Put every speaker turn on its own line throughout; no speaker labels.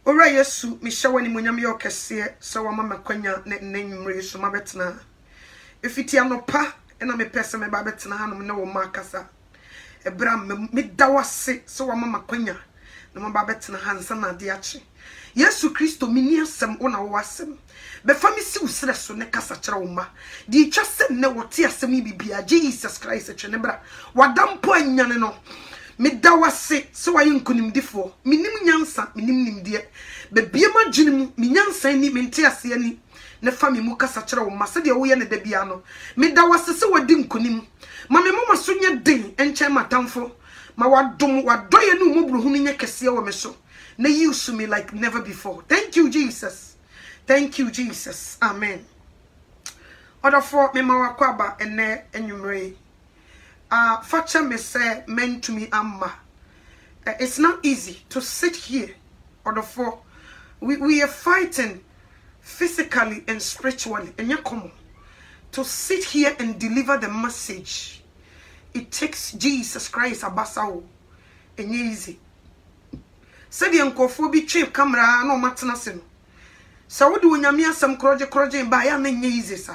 Ora Yesu mi hye wani munyam ye okese so wa mama kwanya ne nwumre so mabetena efiti anopa na me pese me ba betena hanom ne wo makasa ebra me dawase so wa mama kwanya na mama betena hansa na de ache Yesu Kristo mini asem ona wo asem be fami si usre so ne kasa kire wo ma di twa se ne wote asem bibia Jesus Christ etwe ne bra wadampo anyane no me dawase so wa yinkunim difo minim nyansa minim nimde be biema dwunim mi nyansa ni mente ase ani ne fami mu kasa kire wo ma se de wo ye ne da bia no me dawase se wadi nkunim ma me mama so nya den enche matamfo ma wadom wadoye no mu bruhunu nya kese wo me so na use me like never before. Thank you, Jesus. Thank you, Jesus. Amen. Other for me mawakwaba ene enyumre. Facha me say men to me amma. It's not easy to sit here. Other for we are fighting physically and spiritually. And you come to sit here and deliver the message. It takes Jesus Christ abasao. And easy. Said the uncofo be cheap camera no matana sin. So what do we nyamia some kroje by ya nenye easy sa.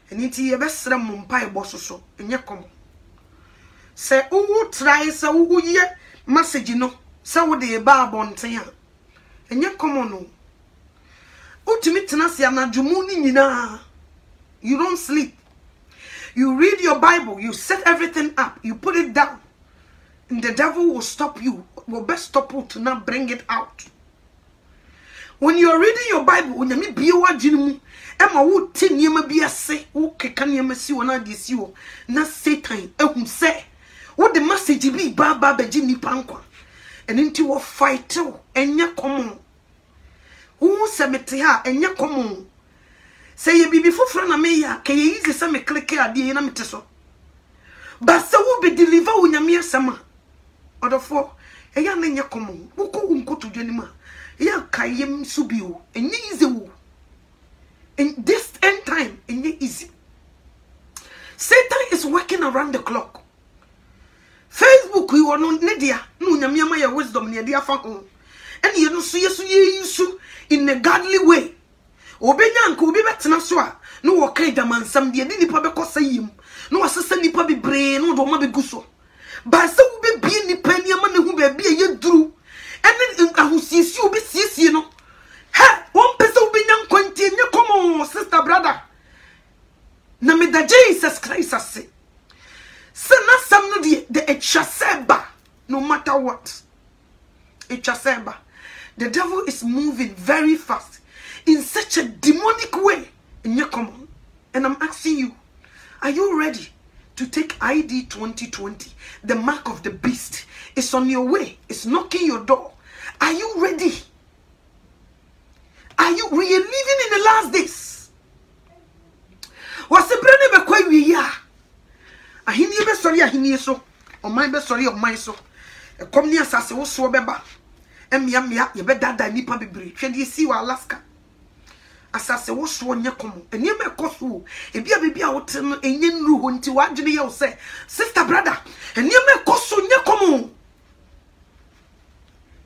And it ye best ram mumpai bosso and ye come. Say who try so who ye message no so would the bar on tia. And ye come on no. Ultimate tenacia na jumuni nina. You don't sleep. You read your Bible, you set everything up, you put it down. And the devil will stop you. Will best stop you to not bring it out. When you're reading your Bible, when you be what you Emma would tin you may be a say, okay, can you see one of this you? Not Satan, who say, what the message be Baba Jimmy Pankwa, and into a fight too, and ya come on. Who cemetery and ya come on. Say you be before Frana Maya, can you easily send me click here at the enemy so? But so will be delivered when you mere summer. Other for a young man, ya come on, who go to Jenima, ya kayem subio, and easy. In this end time, and easy. Satan is working around the clock. Facebook, you are not Nedia, no Yamia wisdom near the Afako, and you don't see you in a godly way. Obenyan could be better Naswa, no okay, the man, some dear didn't probably say him, no assassin, ni probably brain, no Doma Gusso. But so be being the penny a man who be a year through, and then who sees you be sees you know. Ha! One person be young continue, come on, sister, brother. Namida Jesus Christ, I say. Sana some the echaseba, no matter what. Echaseba. The devil is moving very fast in such a demonic way. And you come on. And I'm asking you, are you ready to take ID 2020? The mark of the beast is on your way. It's knocking your door. Are you ready? Are you? We are living in the last days. What's the brand of a we are? I hear you sorry, I hear so. Or my best story of my so. A company assassin was so beba. And me, you better die nipa be brave. Can you see Alaska? Assassin was so near come. And you may cost who. If you be out and you know until what you say, sister, brother, and you may cost so near come.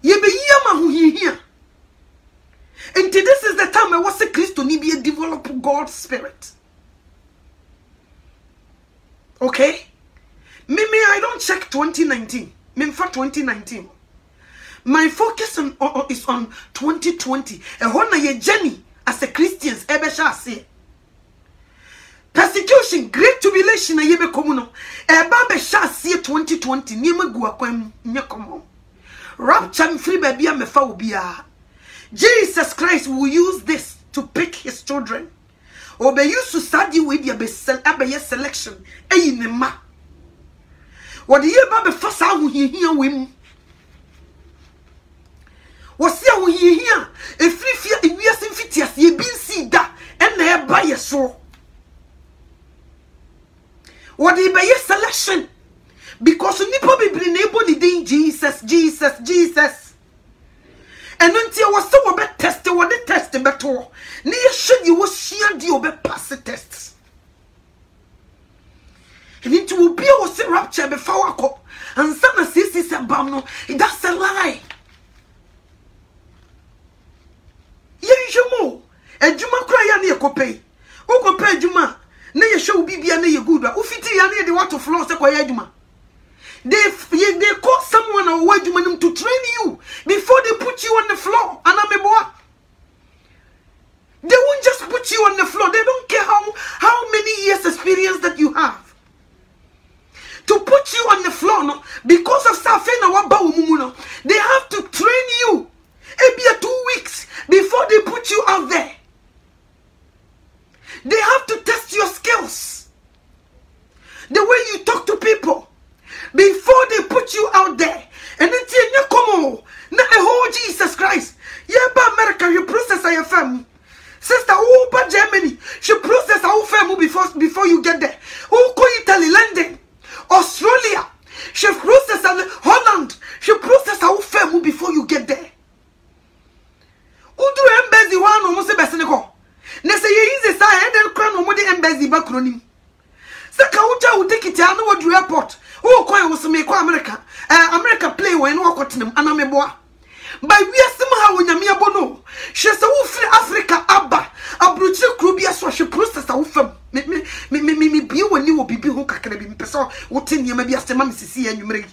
You be yama who he here. And this is the time I was a Christian, be a develop God's spirit. Okay? Me, I don't check 2019. Me for 2019. My focus is on 2020. And when I journey as a Christians, ebe shall say. Persecution, great tribulation, I ebe komuno. Eba be shall see 2020. Nima guakwem nyakomo. Rapture free baby me fa ubia. Jesus Christ will use this to pick his children. Or be used to study with your selection. Ma. What the year baby first how he hear him. Was here when he hear a free fear in years in fitias ye been see that and they buy a soul. What the by your selection? Because you need to be able to do Jesus. And until I was so about tested what the test better. Near should you was sheer you be pass the tests. And it will be a rapture before I call. And some assistants about no, that's a lie. kwa yaduma. They call someone or wajuma to train you before they put you on the floor. Anameboa. They won't just put you on the floor. They don't care how many years experience that you have. To put you on the floor, no, because of Safena Wabawumuno, they have to train you. Maybe 2 weeks before they put you out there. They have to test your skills. The way you talk to people before they put you out there. And then you come on. Now, oh Jesus Christ. Yeah, but America, you process IFM. Sister, who but Germany, she process our family before you get there. Who go Italy, London, Australia, she process Holland, she process our family before you get there. Who do embassy one almost a besseneko? Nessa ye is a sign and then crown on the embassy backronym. Sakaucha will take it down what you airport. Who coin was make America? America play when walk at them, Anameboa. By we are somehow when Yamia Bono. She's a free Africa Abba. A brutal Krubia so she process our firm. Me be when you will be who can be person. What in you may be a stem Mississippi and you may.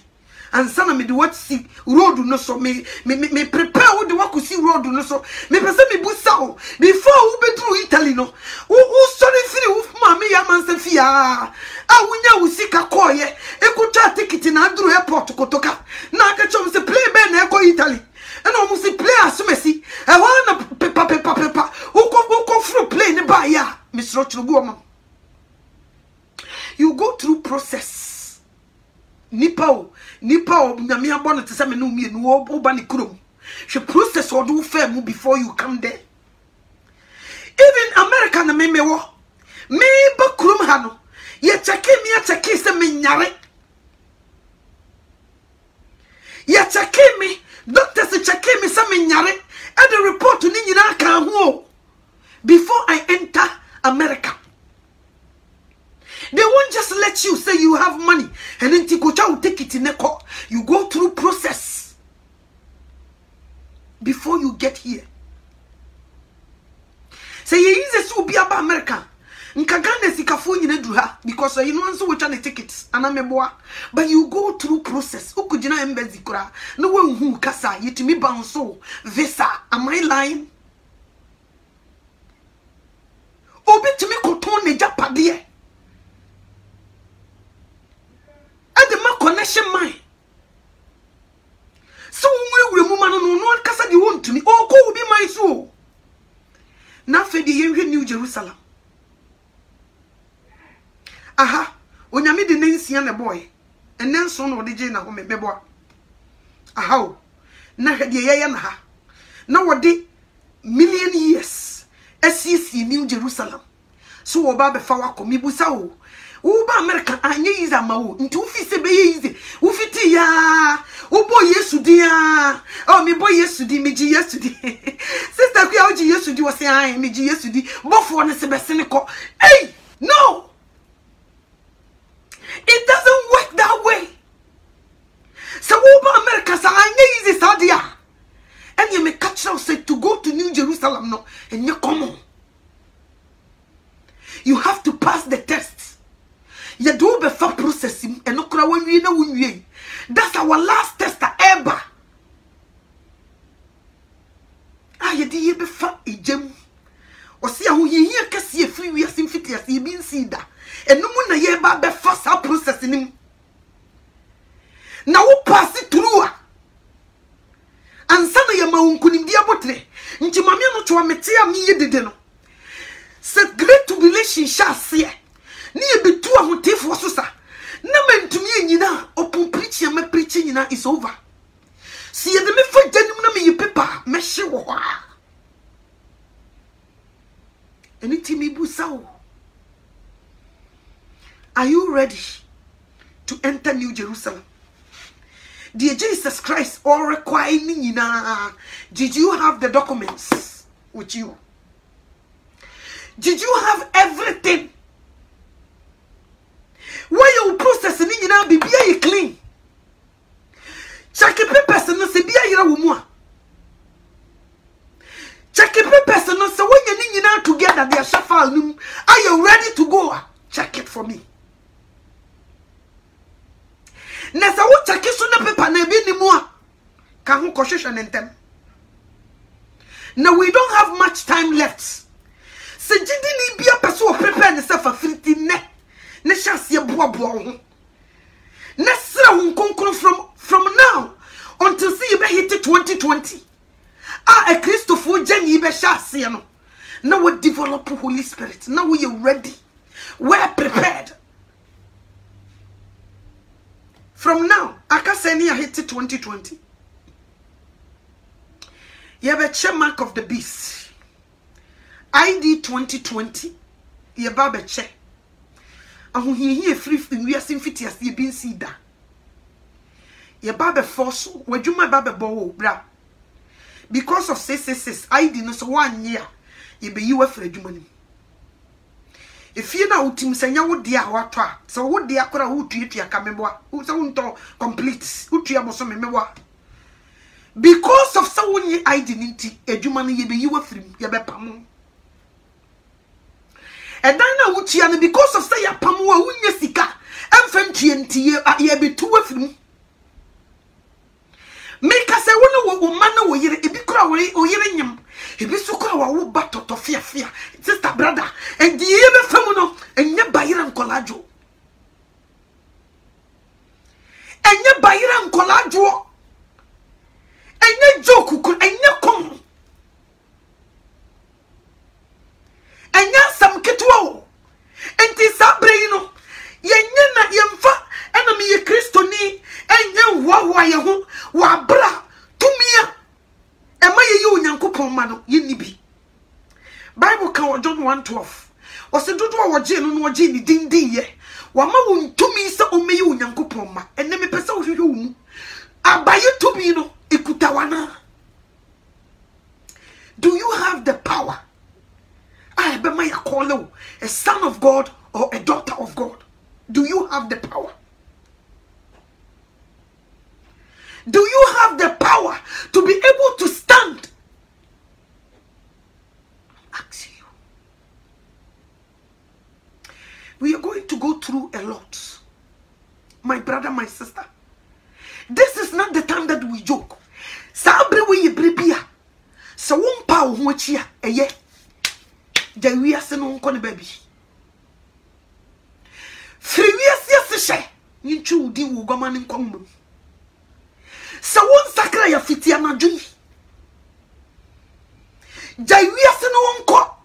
And son me do what see road no so me prepare what the work see road no so me person me busao before who be through Italy no who sorry free who mama ya man se fia a wunya usika koye e ko try ticket na Andrew airport kotoka na ka chom se play be na e ko Italy and almost a play asumesi e wana pepa who go through play ne ba ya Mr. Chuluguoma. You go through process. Nipa nyamia bona te se me no mie no oba ni kurom. She process or do fair mu before you come there. Even America na me wo. Me ba kurom ha no. Ye check se me nyare. Ye check me, doctors check me se me nyare. And the report ni nyina kan ho. Before I enter America. They won't just let you say you have money and then Tikocha will take it in a court. You go through process before you get here. Say you use a be about America. Nkagane sikafu nyine duha because you know so which are the tickets anameboa. But you go through process. Ukujina embassy kura. No one who kasa yetimi bounce visa. Am I lying? Obi to me koton ne japadie. Connection mine. So we woman no kasa di want to me. Oh, go be my soul. Na fe di yenhwe New Jerusalem. Aha, onyame de nansia na boy. And then so no de je na ho me beboa. Aha, na hwe de ye na ha. Na wode million years SCC New Jerusalem. So oba be fa wakomi busa o. Uba America anye iza mawo nti ufi se be yize ufiti ya ubo Yesu dia oh me boy Yesu di meji Yesu di sister ku ya oji Yesu di wo se an meji Yesu di bofo ne se be se ne ko hey no it doesn't work that way so uba America sa anye ize sadia and you me catch us say to go to New Jerusalem no and you come on you have to pass the test. You do be for processing and no cry when we know when. That's our last test ever. Ah, you did be for a gem. Or see how you hear Cassie a free years in 50 years, you been seen that. And no one a year by the first our processing him. Now pass it through. And some of your moon couldn't be about it. Into my meal to a metia me ye did no. Said great tribulation shall see. Ni be two ahote for so sa na mentumi anyina opon preaching me preaching na is over see ye me for janim na me paper me hye wo ha anything me busawo. Are you ready to enter New Jerusalem? Dear Jesus Christ all require nyina. Did you have the documents with you? Did you have everything? Why you process ni na bibia you clean? Check the papers no se bia yira wo mu a. Check the papers no se when you na together they are shuffle num. Are you ready to go? Check it for me. Kahu koshesha nentem. Now we don't have much time left. Se jidi ni bia peso prepare yourself for 50 ne. Ne chance ye boa boa. From now until see you be hit 2020. A Christopher Jenny be shasiano. Now we develop Holy Spirit. Now we are ready. We're prepared. From now, I can say near hit 2020. You have a check mark of the beast. ID 2020. You have a check. And when you free, we are seeing fit as you been see that. Your baby force, where you my baby bow, bra. Because of 666, I didn't so 1 year. You be you afraid money. If you know team senya would dear what so would dear kora who treat ya kamemwa, who's own to complete, who treat us memoir. Because of someone I didn't a human ye be you afraid, ya be pamo. And then would you because of say a pamo, who yesika, and fenty and tea, ye be two of them. Make us a woman who ye be crowley or hearing him. If you so call our battle to fear, sister brother, and the ever femono, and your Bayram Colajo. And your Bayram Colajo. And your joke could and your come. And your some ketwo. And tis a braino. Yena yamfa, enemy ye Christoni, and your wawayahu, wabra, to me. Am I you Yankupon mano, yinibi? Bible can John 1:12. Or se do our gen no genie ding ye. Wama won to me so me you Yankupon ma, and then me pesa you. Abaye to me no, ikutawana. Do you have the power? I be my call a son of God or a daughter of God. Do you have the power? Do you have the power to be able to stand? Ask you. We are going to go through a lot. My brother, my sister. This is not the time that we joke. Sabre we bribia. So one power wachia eye. Jawia seno nkone baby. Friwiase seshe. Yinchu di wo gomani nkomum. So one sakra ya fiti anadwi. Jaiwi ase no wonko.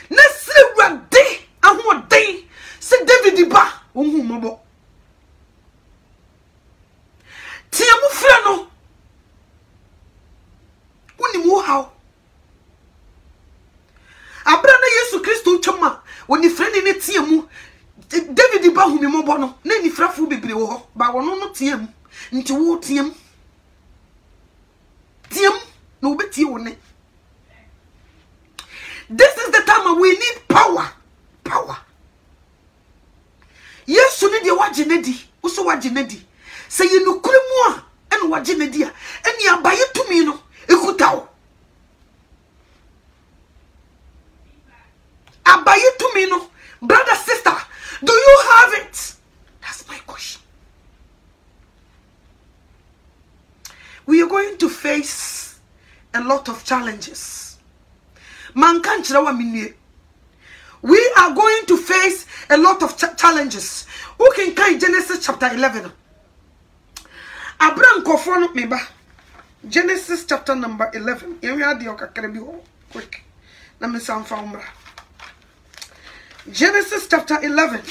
Na sire wade ahoden se David ba ohun mobo. Tiamu fra no. Uni mu haw. Abrana Yesu Kristo choma oni freni ne tiamu David ba hu mi mobo no na ni frafo bebre wo ho ba wono no tiamu. Nti wo tiem no beti wone. This is the time we need power. Yes, you need your wagenedi. Also wagenedi. Say you no kuremu and wagenedi and ya buy it to me no ekutao. I buy it to me no brother sister. Do you have it? That's my question. We are going to face a lot of challenges. We are going to face a lot of challenges. Who can carry Genesis chapter 11? Abraham Kofono meba. Genesis chapter number 11. Quick. Let me sound from Genesis chapter 11.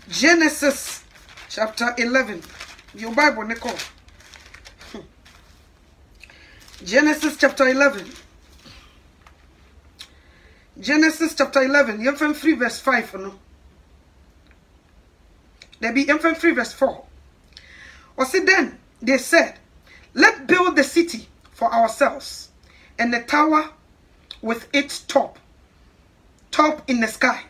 Genesis chapter 11. Your Bible, Nicole. Genesis chapter 11. Genesis chapter 11. You have 3 verse 5. No? There be 3 verse 4. Or see then, they said, let's build the city for ourselves, and the tower with its top in the sky.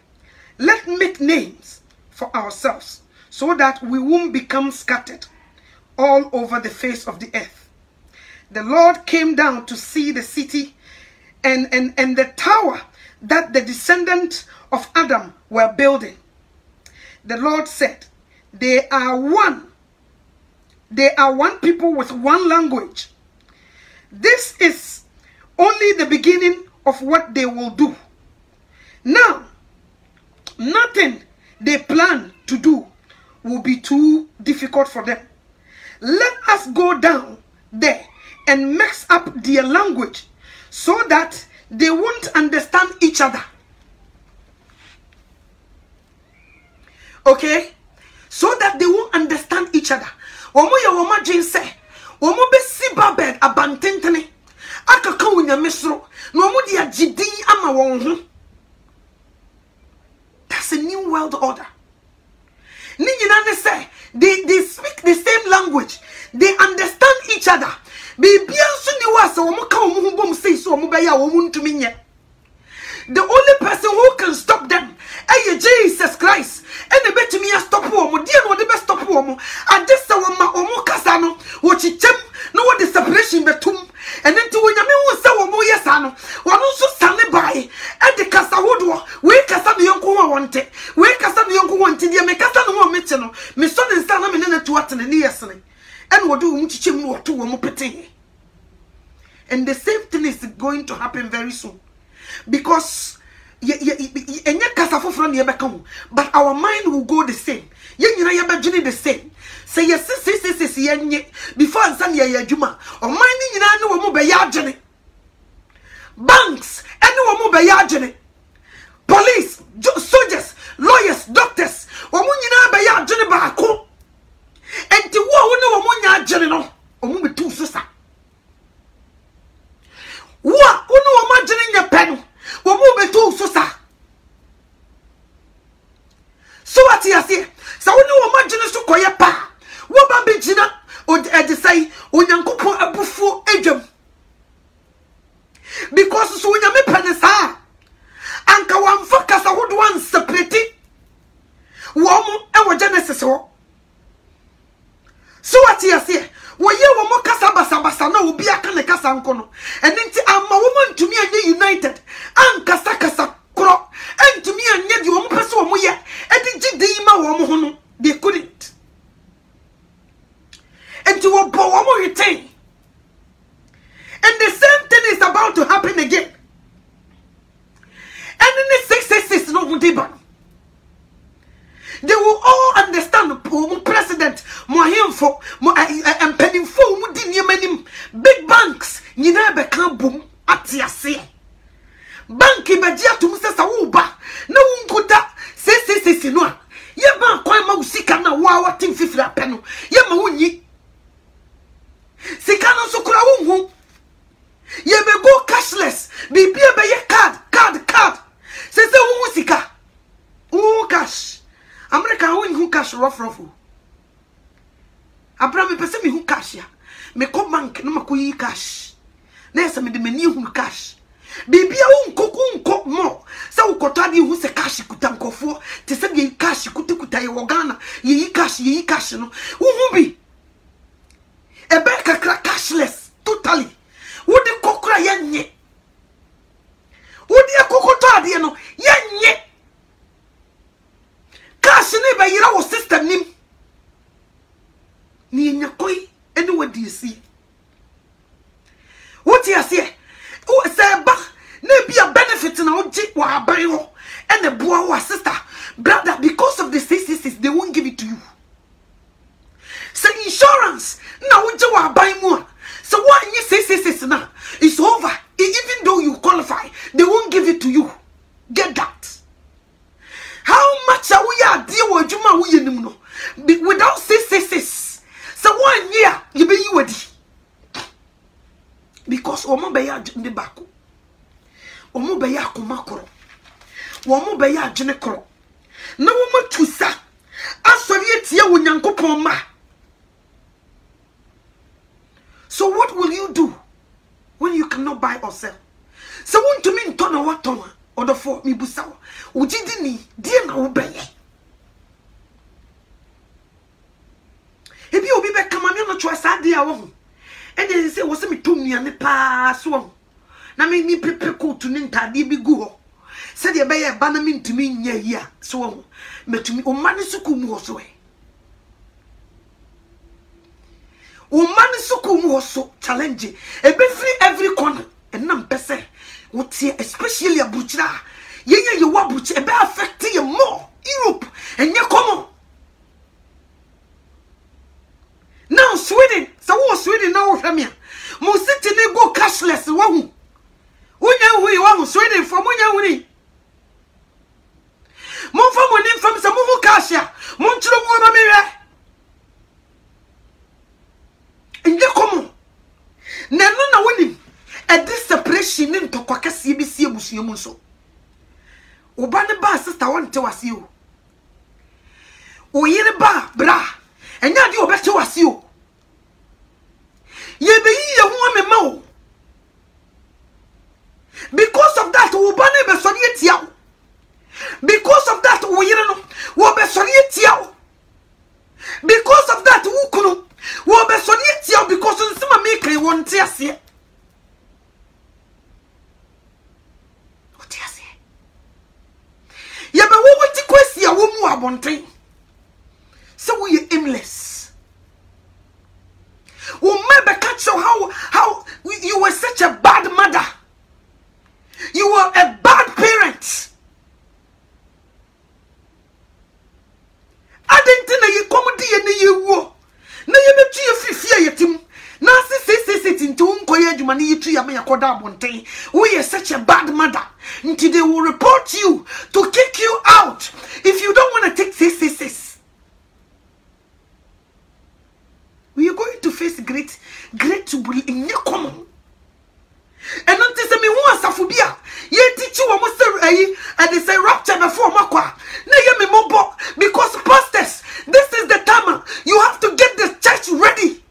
Let's make names for ourselves, so that we won't become scattered all over the face of the earth. The Lord came down to see the city and the tower that the descendants of Adam were building. The Lord said, they are one They are one people with one language. This is only the beginning of what they will do. Now, nothing they plan to do will be too difficult for them. Let us go down there and mix up their language so that they won't understand each other. Okay? So that they won't understand each other. Omo ya woma jinse, omo be si babed abantentene. Akaka wunya mesro, no omo dia jidi ama won ho. That's a new world order. Ni nyina ne say they speak the same language. They understand each other. Bibia so ni wa se omo ka omo ho bom say so omo be ya omo ntumi nye. The only person who can stop them is Jesus Christ. And the bet me stop woman, dear no the best stop woman. And this woman omo kasano, what he chem, no what the separation betum, and then to when you mean say woman yesano, one also stand by, and the casa woodwa, we casa the uncle wanted, we casa the uncle wanted, the Mecasa no mention, Miss Son and Son and to attend the yesterday, and what do chim or two woman petting. And the same thing is going to happen very soon. Because but our mind will go the same. The same. Say yes, before Juma or mind banks, and police, soldiers, lawyers, doctors, and what uno imagine your pen? What move to so what you say? So no imagine to koya pa. What baby jina or say unyankopo abufu ejum. Because so when you make penisa anka wan focus would one separate woman and Genesis. So what you say? Well, you will mock Sabasa, no, will be a can of Casancono, and then I'm a woman to me and united, and Casacasa Cro, and to me and yet you won't pass one way, and the Jidima, they couldn't. And to a power retain. And the same thing is about to happen again. And in the 666 no deban. They will all understand the president, Mohimfo, and Pennyfo, big banks, you never can boom at your say. Banky Badia to Mr. Sauba, no one could that say, no. Yama, Quama, Sikana, wow, thing 50 penno. Yama, Sikano Sukra, ye may go cashless, be beer by your card. Says the Musika. Oh, cash. America win who cash rough. Abraham person me who cash ya. Me come bank no makuyi cash. Nessa me de meni who cash. Bibia unko more. Sa ukotadi who se cash kutankofo. Te se ye cash kuta ye wogana. Ye cash no. Who be? Ebeka cashless totally. Wo de kokra yenye. Wo de kokota de no yenye. Cash never yira system nim. Ni nyakoi anywhere do you see? What you say? Oh, say ba ne be a benefit na oji wa aban ho and the boy wa sister brother because of the 666 they won't give it to you. Say insurance na oji wa aban mu. So what you 666 now? It's over. Even though you qualify, they won't give it to you. Get that. How much are we are deal with Juma we no? Without 666. So 1 year you be you ready. Because omo be ya de bako. Omo be ya komakoro. Omo be ya jene koro. Na omo tusa. Asori etie wo Nyankopon ma. So what will you do when you cannot buy or sell? So want to mean turn or what turn or the for me busaw. Ujidi ni die na obeye. Ebi obi be kamane no choa sa dia wo. And then say was me to me and pa so. Na me pepe ko to ni ntade bi gu ho. Se de be ye ba na me ntumi nya yi a so metumi o mane suku mu ho so e. woman suku mu so challenge e be free every corner enam pese wotie especially abuchira ye wabuchi e be affect you more Europe enye common now Sweden so wo Sweden now hwamia mo city ne go cashless wo hu unya hu wo hu Sweden for munya hu ni mo fa mo ni fam se mo hu cash ya mo ntiro mo ma mewe enye common na no na woni a this separation ni ntokwa kase bi sie busuo mu so oba ne ba sister wonte wase o oyire ba bra enya de obete wase o ye be yi ye hu amema o because of that oba ne be sori etia o because of that oyire no wo be sori etia o because of that ukunu wo be sori etia o because nsema me kai wonte ase ya be wo wati kwesi ya wo mu abonten so we aimless wo me catch how you were such a bad mother, you were a bad parent. I didn't know you come to you wo na ye betu ye fifia yetim na sit into unkoye adwuma ne yitu ya me yakoda abonten. We are such a bad mother until they will report you to kick you out if you don't want to take 666. We are going to face great trouble in your common. And not to say me who asafobia ye teach you almost and they say rapture before makwa na ye me mobo because pastors, this is the time you have to get the church ready.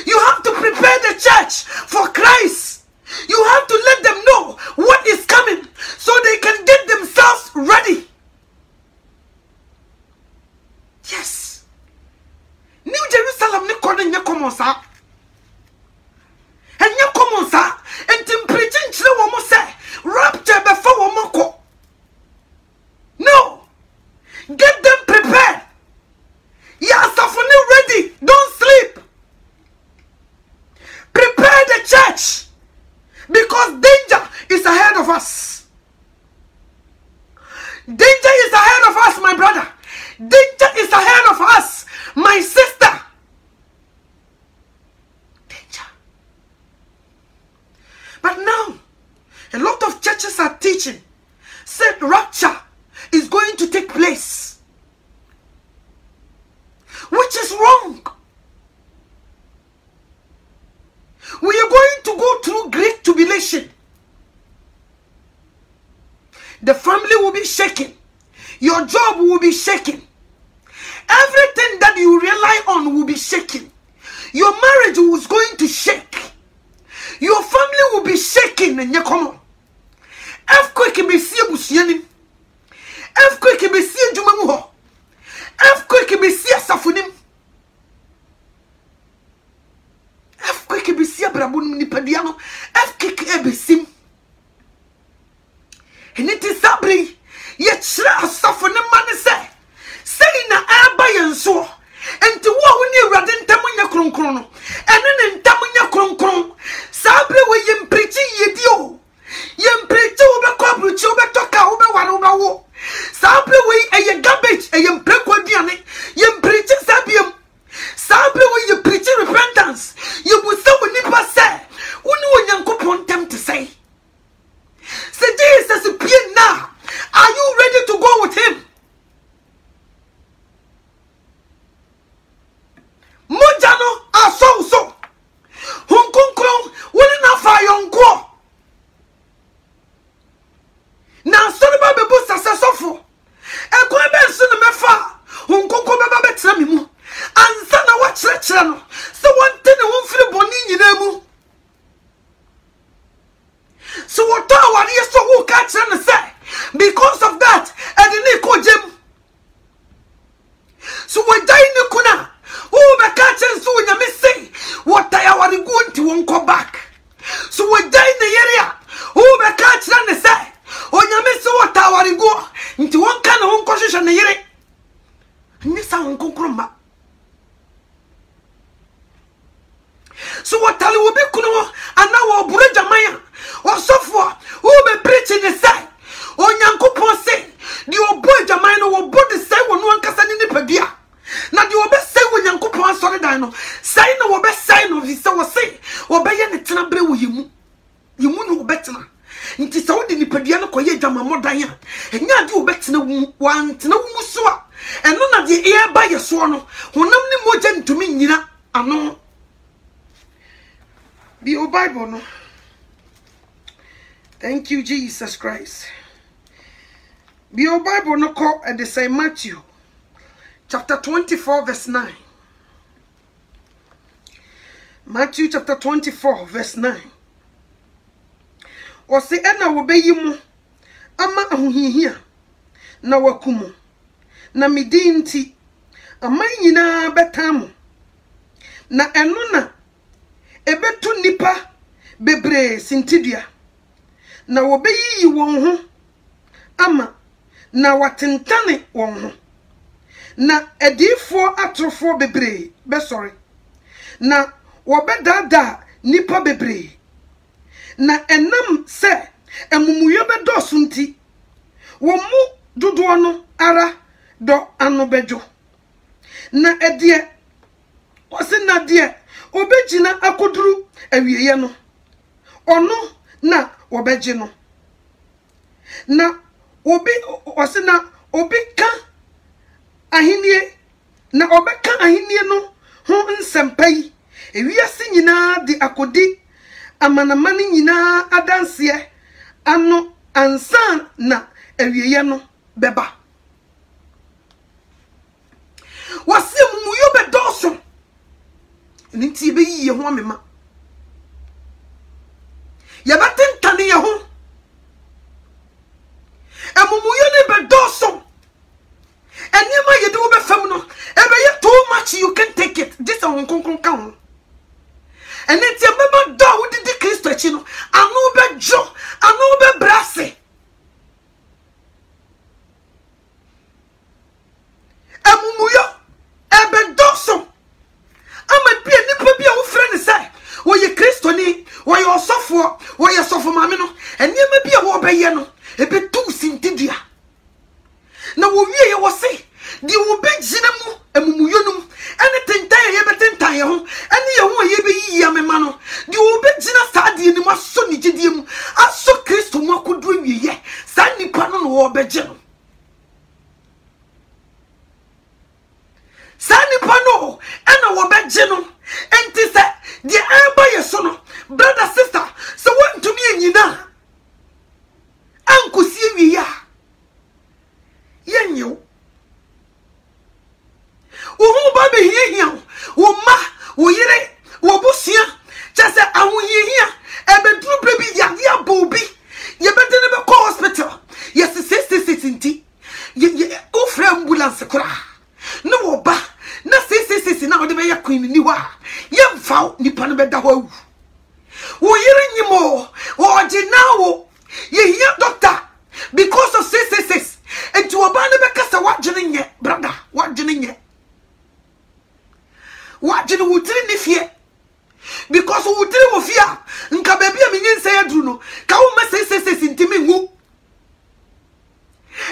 You have to prepare the church for Christ. You have to let them know what is coming so they can get themselves ready. Yes. New Jerusalem ne kono nya common sa. Enya common sa. Entim preaching chire wo mo say rapture before wo mo ko. No. Get them prepared. Yeah, safoni ready. Don't sleep. Prepare the church because danger is ahead of us. Danger is ahead of us, my brother. Danger is ahead of us, my sister. Danger. But now, a lot of churches are teaching, said rapture is going to take place, which is wrong. We are going to go through great tribulation. The family will be shaken. Your job will be shaken. Everything that you rely on will be shaken. Your marriage was going to shake. Your family will be shaken. And you come on. Earthquake be see busianim. Earthquake be see jumamuho. Earthquake be see safunim. Earthquake be see abrabun nipadiano. Earthquake be sim. And it is sabri. Yet shra safunim man say. Say na aba so. And to what we need rather than tamunya kron. And then tamunya kron. Sabre we yem preaching yedio. Yem preach ube kwabruchi ube toka ube waruba wo. Sabre we a garbage a yem prequadiane. Yem preaching sabium. Sabre we you preaching repentance. You will say when nipa say. Unu yankopon them to say. Say Jesus is now. Are you ready to go with him? no ana wo buru jamaya osofo who be preaching the side onyankopon say the obo jamaya no wo body say wo no ankasa ni nipadua na the obe say wo nyankopon asore dan no say no wo be say no visa wo say wo be ye ne tena bre wo yimu no wo betena nti sa wo de nipadua no koye jamamo dan a enya de wo betena wan tena wo so a eno na de e ba ye so no honam ni moja ntumi nyina ano be your Bible no. Thank you, Jesus Christ. Be your Bible no call at the same Matthew chapter 24 verse 9. Matthew chapter 24 verse 9. O se ena wo beyimu ama ahohihia na wakumu na midinti ama nyina betamu na eno na ebetu nipa bebre sintidua na wobeyiyi won ho ama na watentane won ho na edifo atrofo bebre besori na wobedada nipa bebre na enam se emumuyo bedoso nti wo mu dodo no ara do ano bejo na edie wose na die obejina akoduru awieye no ono na obeje no na obi wose na obi ka ahinie na obeka ahinie no ho nsempai ewiase nyina di akodi amanamani nyina adanse ano ansan na awieye no beba wase muyo bedoso nti be yiye ho amema ya batentane ye ho emumuyo ne bedoso enema ye de wo be fam no ebe ye too much you can take it this on konkon kan and it's a member do wo di Kristo chi no anu be jo anu be brase emumuyo ebe doso ama bia nipa bia wo frɛ ne sɛ wo ye Kristo ni wo ye osofo wo ye sofo maame no enema bia wo bɛyɛ no ebe tu sintidua na wo wie ye wo se di wo bɛgyina mu emumuyo no ene tentan ye betentan ye ho ene ye ho ye be yi amema no di wo bɛgyina saade ni mu aso ni gidie mu aso Kristo mu akodu wie ye sa nipa no no wo bɛgye no sa nipa no ena wo bɛgye no enti sɛ di aba ye so no brother sister so want to me nyina ankosie wie ya yenyew wo ba be hia wo ma wo yire wo busia chese ahohia ebedru brebi yade abobi ye bede ne be call hospital yes 66 nti ye o fra ambulance kura no wo ba na 66 na wo de be yakun ni wa ye mfa nipa no be da ho awu wo yire nyimo wo oginawo ye hia doctor because of 666 enti wo ba ne be kasa wagene nye brother wagene nye wagene wutiri ne fie because wutiri wo fia nka baby a menyense yadru no ka wo ma 666 ntimi ngu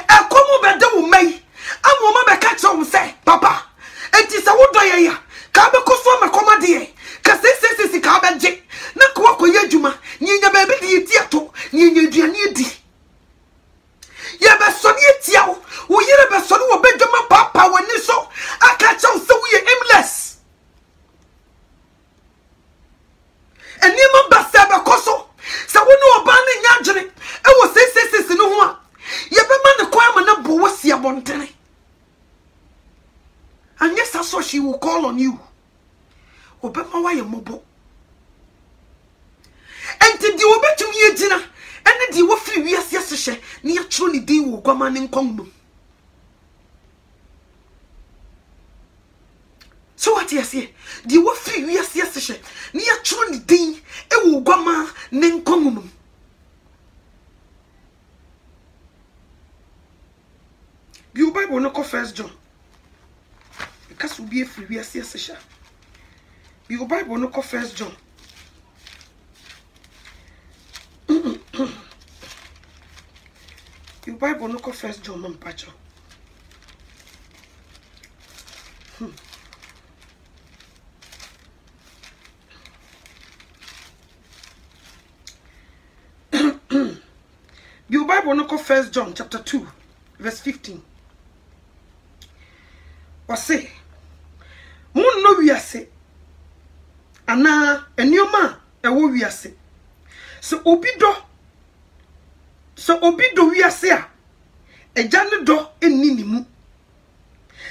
ekomu be de wo mai amu ma be ka che wo se papa enti se wo doye ya ka be koso ma komade ka 666 ka be je na ko akoye adwuma nyinya baby de yiti ato nyinya aduane edi ya be so ne tia wo yire be so ne wo bedwuma papa woni so aka che wo se wo ye aimless enima basa be koso se wo ne oba ne nyagere e wo 666 no ho a ye be ma ne kwa ma na bo wo sia bontene and yes so she will call on you obema wa ye mobo enti di obetum ye gina ene di wo firi wiase sehye ne ya chiro ne din wo gwama ne nkon so what you say di wo firi wiase sehye ne ya chiro ne din e wo gwama ne nkon Your Bible no go 1 John. Because we be free we are session. Your Bible no go 1 John. Your Bible no go First John Mampacho. Your Bible no go First John chapter 2 verse 15. What say? Mun no wiase. Ana enioma ewo wiase. So obido wiase a eja ne do eni nimu.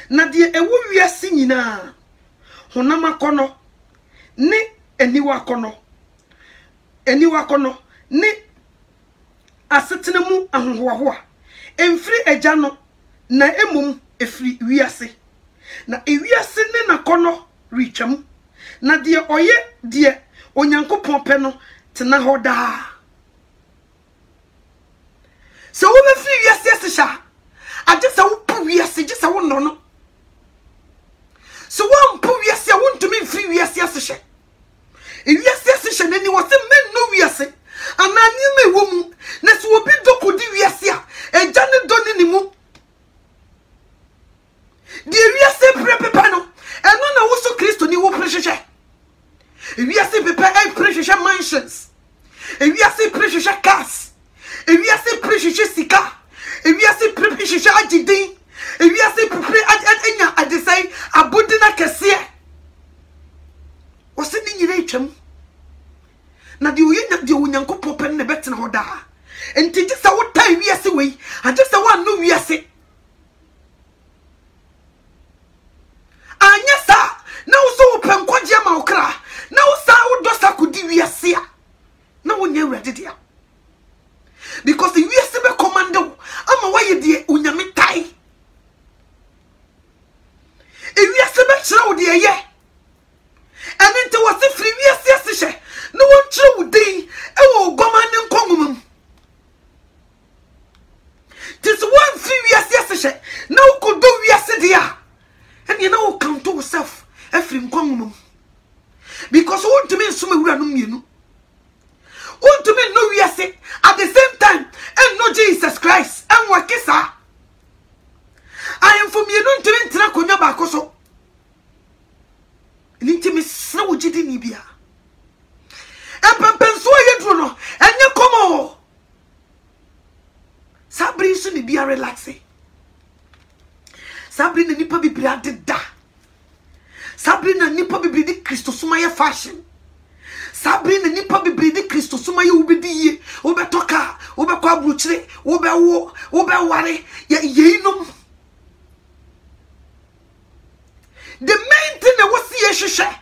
Na de ewo wiase nyina honam akono ne eniwa kono ne asetena mu ahohoahoa emfiri eja no na emum efiri wiase. Na ewiase ne na kono richam na de oye de onyankopon pe no tena hoda. So wo be free wiase asesha agesa wo pu wiase gesa wo no. So wo pu wiase wo ntumi free wiase asesha. Ewiase asesha nani wo se men no wiase anani me wo mu na so obi dokodi wiase a eja ne do ni mu. The wiase prepepa no eno na wo so Kristo ni wo prehwehwe. Wiase pepa e prehwehwe mansions. Wiase prehwehwe cars. Wiase prehwehwe sika. Wiase prehwehwe agidin. Wiase prehwehwe anya adesai abodina kese. Wo se ni nyire twam. Na de oye de onyankopon pen ne betena hoda. Enti gisa wo tai wiase wei, agisa wo anu wiase. Anya sa na wo so penkwaje ma okra na wo sa wo dosa kudi wiase a na wo nya wrede dia because the wiase be command ama waye de unyame tai e wiase be kire wo de ye enti wo se free wiase asehye na wo kire wo den e wo goma ne nkongumum this one free wiase asehye na wo kodo wiase dia. And you know, come to yourself every kwangum. Because you want to mean some wura no mienu. Want to mean no we say at the same time and no Jesus Christ and wakisa. I am from you to mean tina konya ba koso. Ninti me sna wujidi ni bia. E pempenso yedro no enye komo. Sabri su ni bia relaxing. Sabri na nipa bibiri adeda. Sabri na nipa bibiri di Kristo suma ye fashion. Sabri na nipa bibiri di Kristo suma ye ubedi ye. Ube toka, ube kwa bruchire, ube ware, ye inum. The main thing that was ye shisha.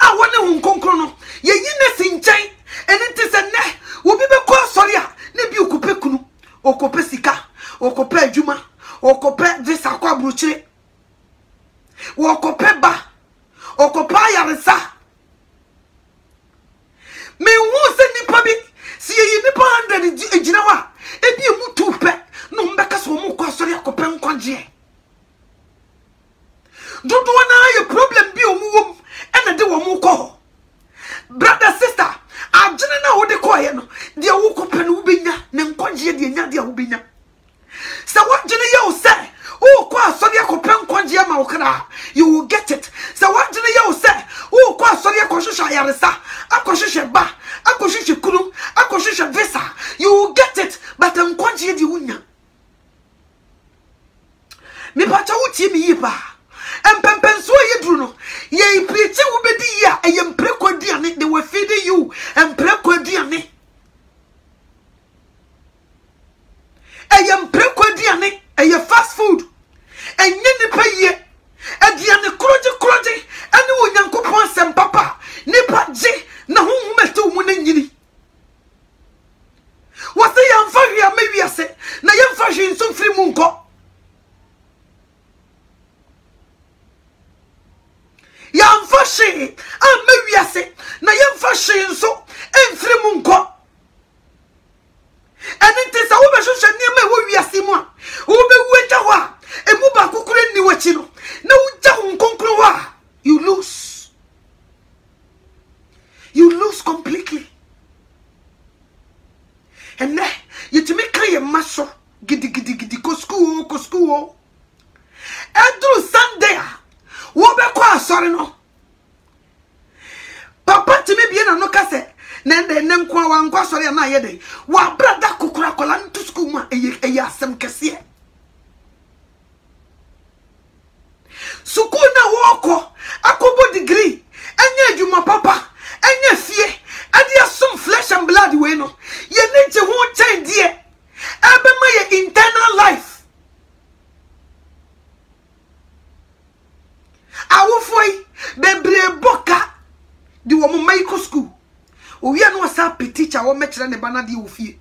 I want to unkonkrono. Ye yine sinchai. And it is a ne. Ube be kwa soria. Nebi okupe kunu. Okope sika. Okope juma. Okope visa kwa bruchire. Okope ba. Okope yaresa. Me who se nipa bi. Si ye nipa 100 ejinawa. Ebi emu tupe. No mbeka so mu kwa sori akope nkwaje. Dodo wana ye problem bi omu wom. Ena de wo mu ko. Brother sister. Ajene na wo de ko ye no. De wo kope no ubenya. Ne nkwaje de nya de wo benya. So what jene you say? Oh, kwa sorry akopen kwanje ma okra. You will get it. So what jene you say? Oh, kwa sorry akoshisha yaresa. Akoshisha ba. Akoshisha kuru. Akoshisha visa. You will get it. But kwanje di unya. Me pacha uti mi yipa. Empempenso yedru no. Ye preach ubedi ya. E yemprekwa diane. They were feeding you. Emprekwa diane. A fast food. And yenny pay a diane kroje, and you yanko pons and papa. Nipa J. Na whom metu munini. What the young fire maybe I say, na young fashion some free munko. Young fashion, maybe I say, na young fashion so, and free munko. And it is a woman should near me where we are Simon. Ube wejawa, a muba kukure ni wachino. No jahun conclua. You lose. You lose completely. And sorry no papa timi bie na no kase nende nenkwa wa nkwa sorry na ye dey wa brada kokura kola ntu school ma eye asem kese suku na woko akobo degree enye adwuma papa enye fie ade asum flesh and blood we no ye nche ho chen die ebe ma ye internal life awofoi bebre boka di wo mo medical school owi anu asa teacher wo mekere ne bana di wo fie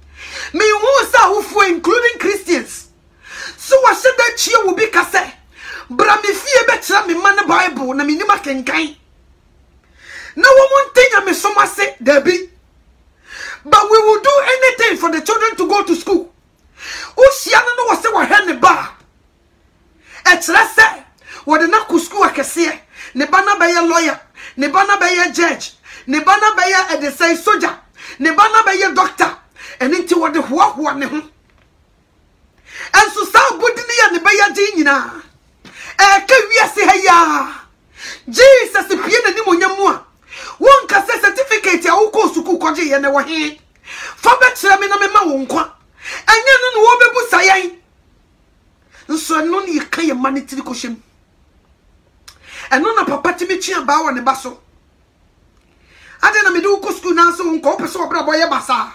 me hu sa awofoi including Christians so wa se da chie wo bi kase bra me fie be kere me man Bible na me nima kenkan na wo mo ntenya me somase dabi but we will do anything for the children to go to school Usiana no wase wa he ne ba e kere se wo de na ku school akese ne bana be ye lawyer ne bana be ye judge ne bana be ye edesai soldier ne bana be ye doctor eni ti wo de hoahoa ne ho enso sa bodi ne ya ne be ye din nyina ka wiase ha ya Jesus pie na ni monyamu a won ka se certificate a wo ko suku koje ye ne wo he fa be kire me na me ma wo nkwa enye no wo be bu sayan nso no ne ka ye manitiri ko hwem eno na papa timi twa ba wo ne ba so ade na me do ko school na so nko pese obra boye basa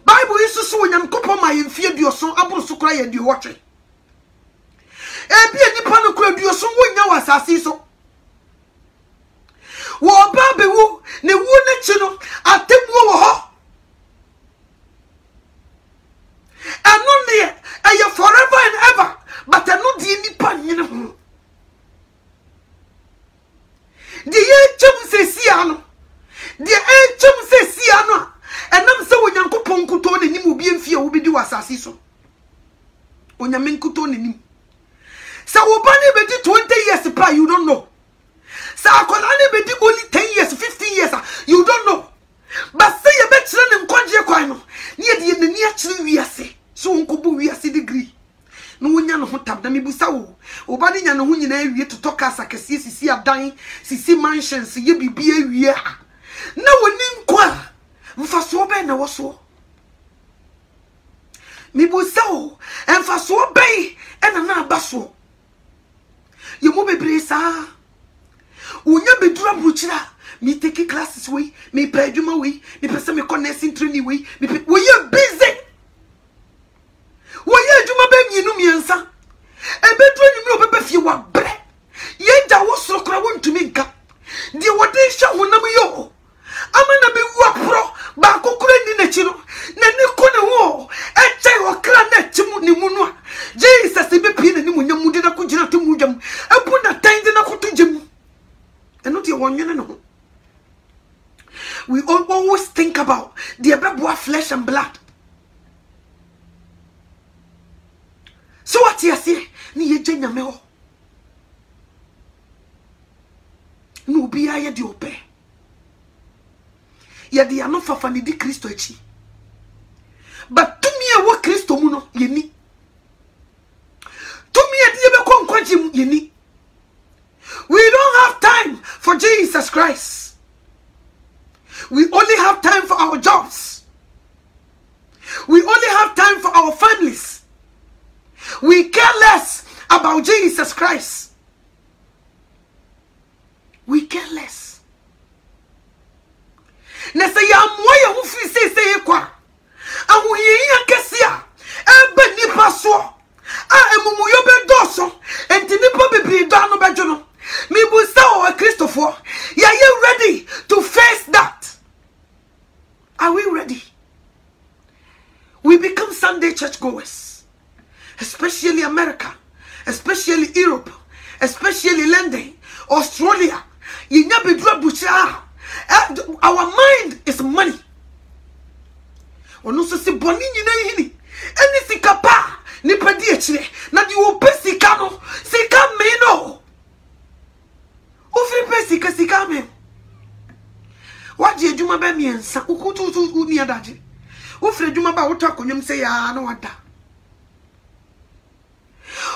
Bible is so nyam kopo ma yemfie duoso aburu so kra ye duotwe ebi enipa no kra duoso wonya wasase so wo ba bewu ne wu ne chi no atebuo wo ho eno ne eye forever and ever but eno di nipa nyine ho di ye chem se siano di e chem se siano enam se wonyankopon kuto ne nim obi emfie wo bi di wasase so onyamen kuto ne nim sa wo ba ne be di 20 years pa you don't know sa akola ne be di only 10 years 15 years you don't know but say ye be kire ne nkonje kwan no ne ye de ne a kire wiase so nkobu wiase degree no wonya no hotab na mebusa wo oba de nya no ho nyina awie to toka sakese sisi adan sisi mansions ye bibia awie na woni nkwa mfaso be na woso mebusa wo mfaso be ena na abaso ye mo bebre sa wonya bedura bruchira me take classes we me peduma we me pese me connecting training we we ye busy woye adwuma be mienu miensa ebedru nyimi obebe fie wa bre ye ja wo soro kra wontumi nka die wode hya honam yo amana be wu apro ba kokura ni na chi no na ne ko ne ho eche wo kra na timu ni mu no Jesus be pie na ni mu nyam de na ko gina to mu dwam ebu na tan de na ko to djam eno de wonwene no we always think about the ebeboa flesh and blood. So what you say? Ni ye jenya me ho. No bia ye di ope. Ye di ano fafa ni di Kristo echi. But to me e wo Kristo mu no ye ni. To me e di be konkwaji mu ye ni. We don't have time for Jesus Christ. We only have time for our jobs. We only have time for our families. We care less about Jesus Christ. We care less. Nesa ya moya hu fi se kwa. Ahu ye kesia. Ebe nipa so. Emumu yo be doso. Enti nipa bebre do anu bejo no. Me busa o Christopher. Are you ready to face that? Are we ready? We become Sunday church goers. Especially America, especially Europe, especially London, Australia. Our mind is money. Ono so se boni nyina hini. Eni sika pa ni padi echire na di wo pesika no sika me no. Ofri pesika sika me. Waje adwuma ba miensa ukutu ni adaje. Ofri adwuma ba woto akonyam se ya na wada.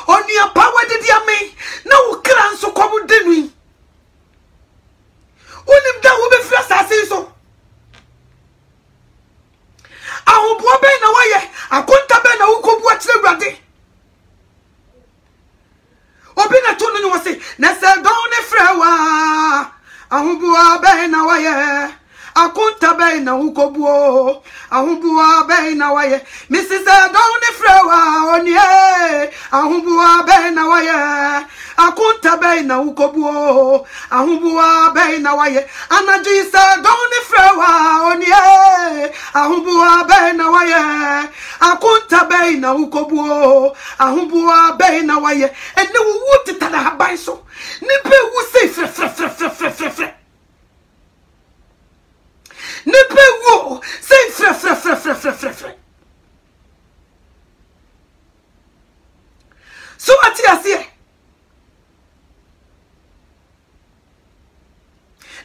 Oni apa wade dia me na wo kra nso komo denui onim da wo be fira sase so ahobo be na waye akonta be na wo kobu akire Awurade obi na to no ni wo se na se don ne fra wa ahobo be na waye akonta be na wo kobu ahobo be na waye Mrs. don ne fra wa oni ahobo be na waye akonta be na wo kobu ahobo be na waye anaji se don ne fra wa oni ahobo be na waye akonta be na wo kobu ahobo be na waye ene wo wutita na haban so ni be wo se fre ne pe wo say fre so ati asie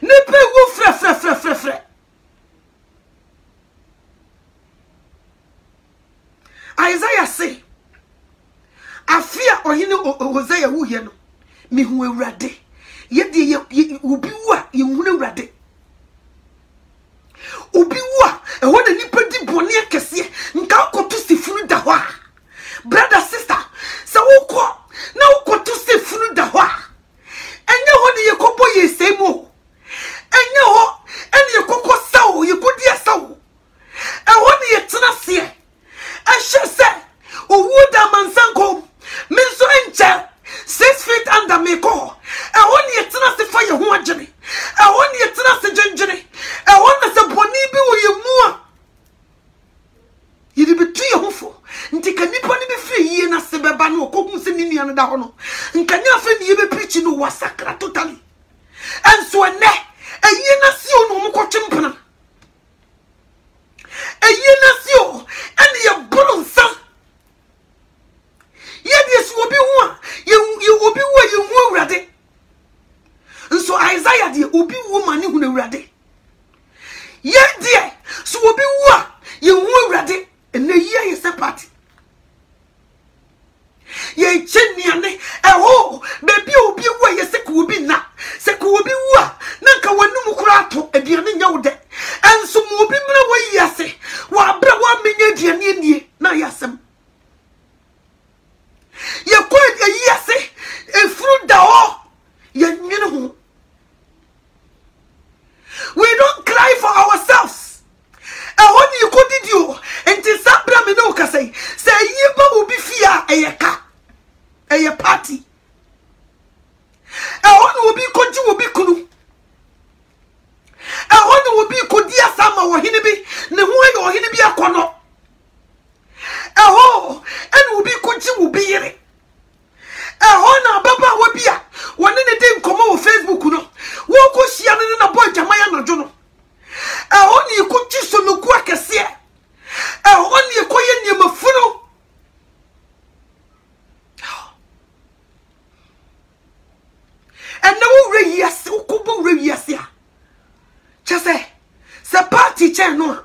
ne pe wo fre Isaiah say afia ohine Hosea wo ye no mi hu Awurade ye de obi wo a ye hu Awurade obi wa e wona nipa di bone akese nka koto sifunu da ho a brother sister se woko na wokoto sifunu da ho a enye ho ne yekobo yesemo enye ho ene yekoko sawo yekodi asawo e ho ne yetena se e hye se owu da mansanko menso enche 6 feet under me ko e ho ne yetena se fa ye ho agene e ho ne yetena se genjene e wona se boni bi wo ye mu a yidi betu ye hofo nti kanipa ni bi firi ye na se beba no okogun se ni nua no da ho no nkanya afa ni ye be preach no wasakra totally enso ene eyi na si o no mo kwotwempena eyi na si o ene ye bolonsa ye de si obi hu a ye obi wo ye hu Awurade nso Isaiah de obi wo mani hu na Awurade ye die so obi wu a ye hu Awurade ene ye ye sepati ye cheniane eho bebi obi wu ye se ko obi na se ko obi wu a na nka wanum kura ato aduane nya wo de enso mo obi mra wo yase wa bra wa menya aduane nie na yasem ye ko yase efru da ho ye nwene ho. We don't cry for ourselves. And when you could did you and to Sabra Minoka say Yiba will be fear a party. And one will be Koju will be Kunu. And one will be Kodia Sama or Hinibi, Nemoy or Hinibia Kono. And will be Koju will be here. And one Baba will be one in a day come on Facebook. Woko shia na boy jamaya na jono e honi ko chiso no ku akese e honi ko ye niam funu and no re yes ko bo re yes ya chese se party che no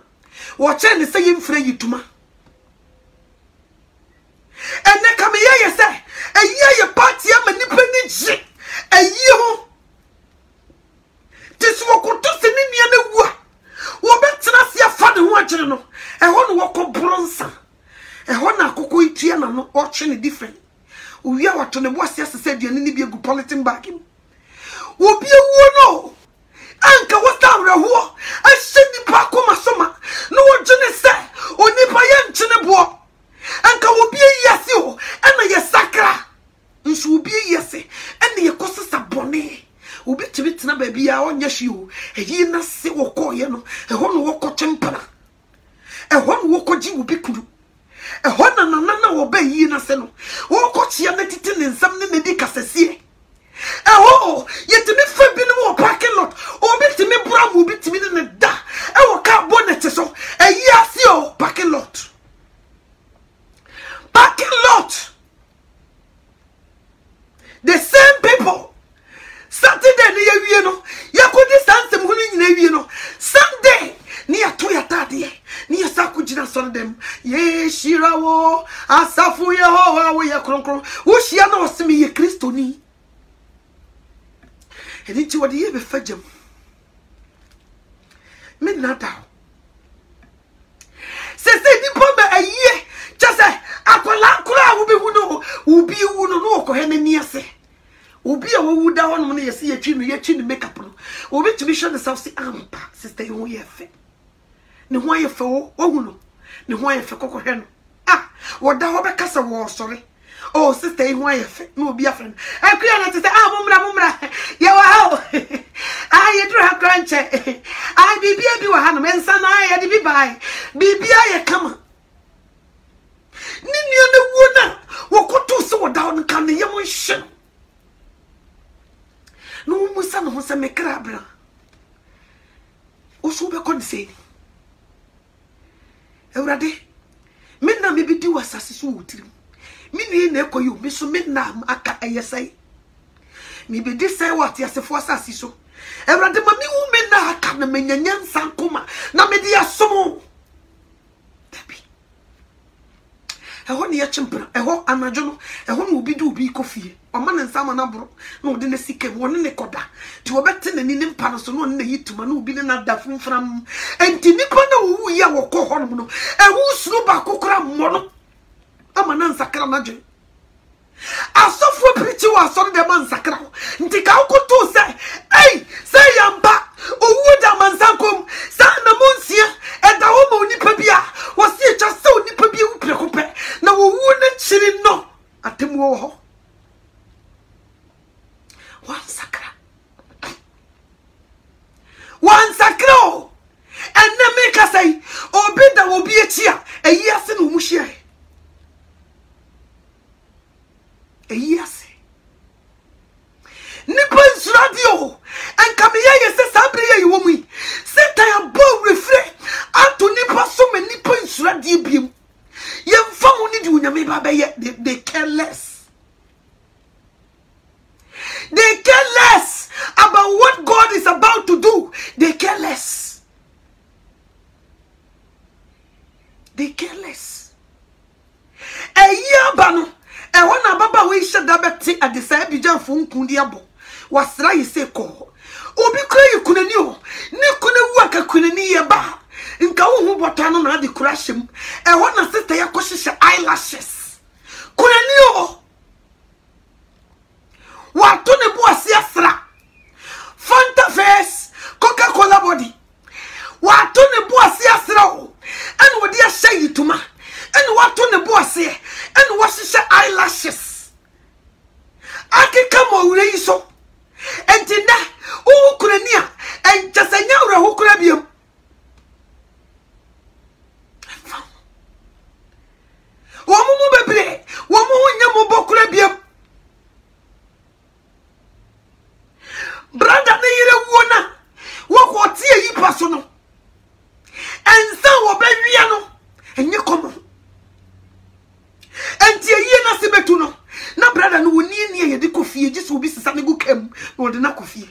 wo che ne se yimfre yituma and ne kam ye se ye party am nipa ni ji ayi ho this wokoto se ni nia na wu a wo betena se afa de ho agere no e ho no woko bronsa e ho na akoko itua na no o twe ne different owi a wato ne bo ase asese de ni bi egu politin bag im wo bi ewu no anka wota awreho a hyeni pa koma soma no wo gene se onipa ye nchene bo anka wo bi yase o ena ye sakra nso wo bi yase ena ye kosesa bone obi tibitna baby ya onye hwio eyi na se woko ye no e ho no woko twempana e ho no woko gi obi kuru e ho na wo ba yi na se no woko chia na titi ne nsam ne di kasese e ho yetimi fa bi no parking lot obi timi bra mu obi timi ne da e wo ka bonnet so eyi ase o parking lot the same people Saturday ni yewie no yakodi sansem hunu nyina wie no Sunday ni yato yatade ni yasaku jina sondem ye shirawo asafu Yehova wo ye kronkron wo hia na oseme ye kristoni eni ti wode ye be fagem me nada se nipa ma aye just akola kura wo be hu no ubi wu no no ko he nani ase ubi a wo da hono no yesi yetwi no makeup no obi to be sure the self say ampa sister you ye fe ne ho ye fe wo hu no ne ho ye fe kokko he no wo da ho be kasa wo sori oh sister you ye fe no obi afren akuya na te say mumra ye wa ha ye dru ha kranche bibia bi wa ha no mensa na ye de bi bai bibia ye kama nini ne wo na wo koto se wo da ho kan ye mo hye no musa no se mekra bra o so be kon se Ewrade minna me bidi wasase so wutiri minni na ekoyi me so minna aka ayesai me bidi sai wat yasefo asase so Ewrade ma mi wu minna aka na manyanyan sankoma na me di asomo tabi eho ne ye chimpra eho anajo no eho no obi di obi kofie oma ne nsama na bro na odi na sike woni ne koda ti obete na ni ne mpa no so no ne yituma na obi ne na da funfram enti nipa na wo ya wo ko ho no ehu suru ba kokora mo no ama na nsakra na je asofo prichi wa so de man nsakra nti ka ko to se say yamba owu da man sankom sa na monsia e da wo ma onipa bia wo se cha se onipa bia wu prekope na wo wu na chiri no atemu wo ho One sacro and na make us say obi da wo bi etia eyi ase no mu hia eyi ase nipa nsuradio en kamiya ye se sabre ye wo mu setan abo refre ato nipa so me nipa nsuradie biem ye mfa ho ni di unyame ba be ye they care less. They care less about what God is about to do. They care less. They care less. A year bano, and when a baba we should have at the side bijan phone kundiabo was right say call. Obi cray kunanio, Nikuna waka kunani ba. In Kawu Botano na the crash him, and one a sister yakosha eyelashes. Kunanio. Watu ne buasi asra Fanta face Coca-Cola body watu ne buasi asra o enu wodi ahye yituma enu watu ne buasi enu washishe eyelashes akika mo wure yiso entina u kurania enchasanya ure hukura biem wo mu bebre wo mu nyamo bokura biem brother ne yire wona wo ko tie yi paso no ensa wo be wia no enye komo entie yi na sebetu no na brother no woni ni ye de kofie gisu obi sisa ne gu kam no de na kofie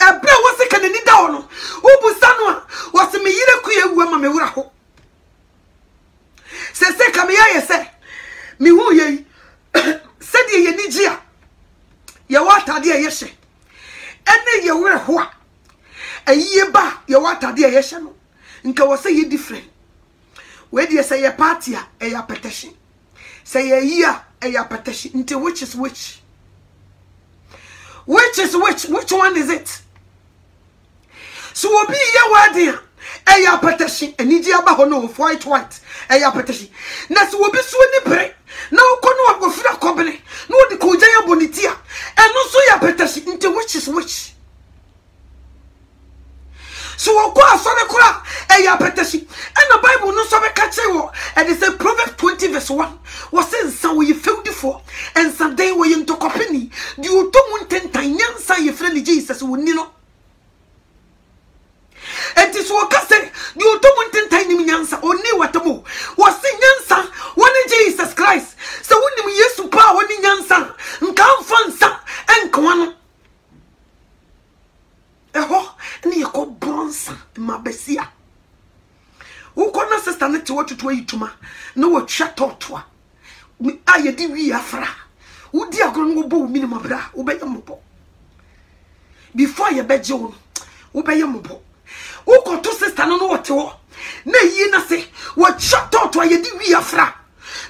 ebra wo se kanani da no obusa no a wo se me yire ku ye wu ma me wura ho se kam ya ye se mi hu ye se de ye ni gia ye wata de ye hye ene ye wure ho a ayiye ba ye wata de ye hye no nka wo se ye different we de say ye party a e ya petition say ye year e ya petition nti which is which one is it so obi ye wade e ya petition eniji aba ho no white e ya petition na so obi so ni pere na ukono agofira kobene na odi ko jaya bonitia eno so ya petition nti which is which so wako asore kura e ya petition and the Bible no so be kache wo and it say Proverbs 20 verse 1 was say nsa wo ye fewdi for and Sunday wo ye ntokopeni di otomu ntentan nyansa ye friend Jesus wo ni no and this wo ka say di otomu ntentan ni nyansa oni watomo wo say nyansa woni Jesus Christ so woni Yesu pa woni nyansa nka mfansa enko no eho ni yeko bronsa mabesia uko na sister ne te wotutu ayituma na wo twa totwa ayedi wi afra Udi agron wo bo minimum bra, ubeye mobo. Before you beje wo, ubeye mobo. Uko to sister no wote wo. Na yi na se, wo shut out wa ye di wi afra.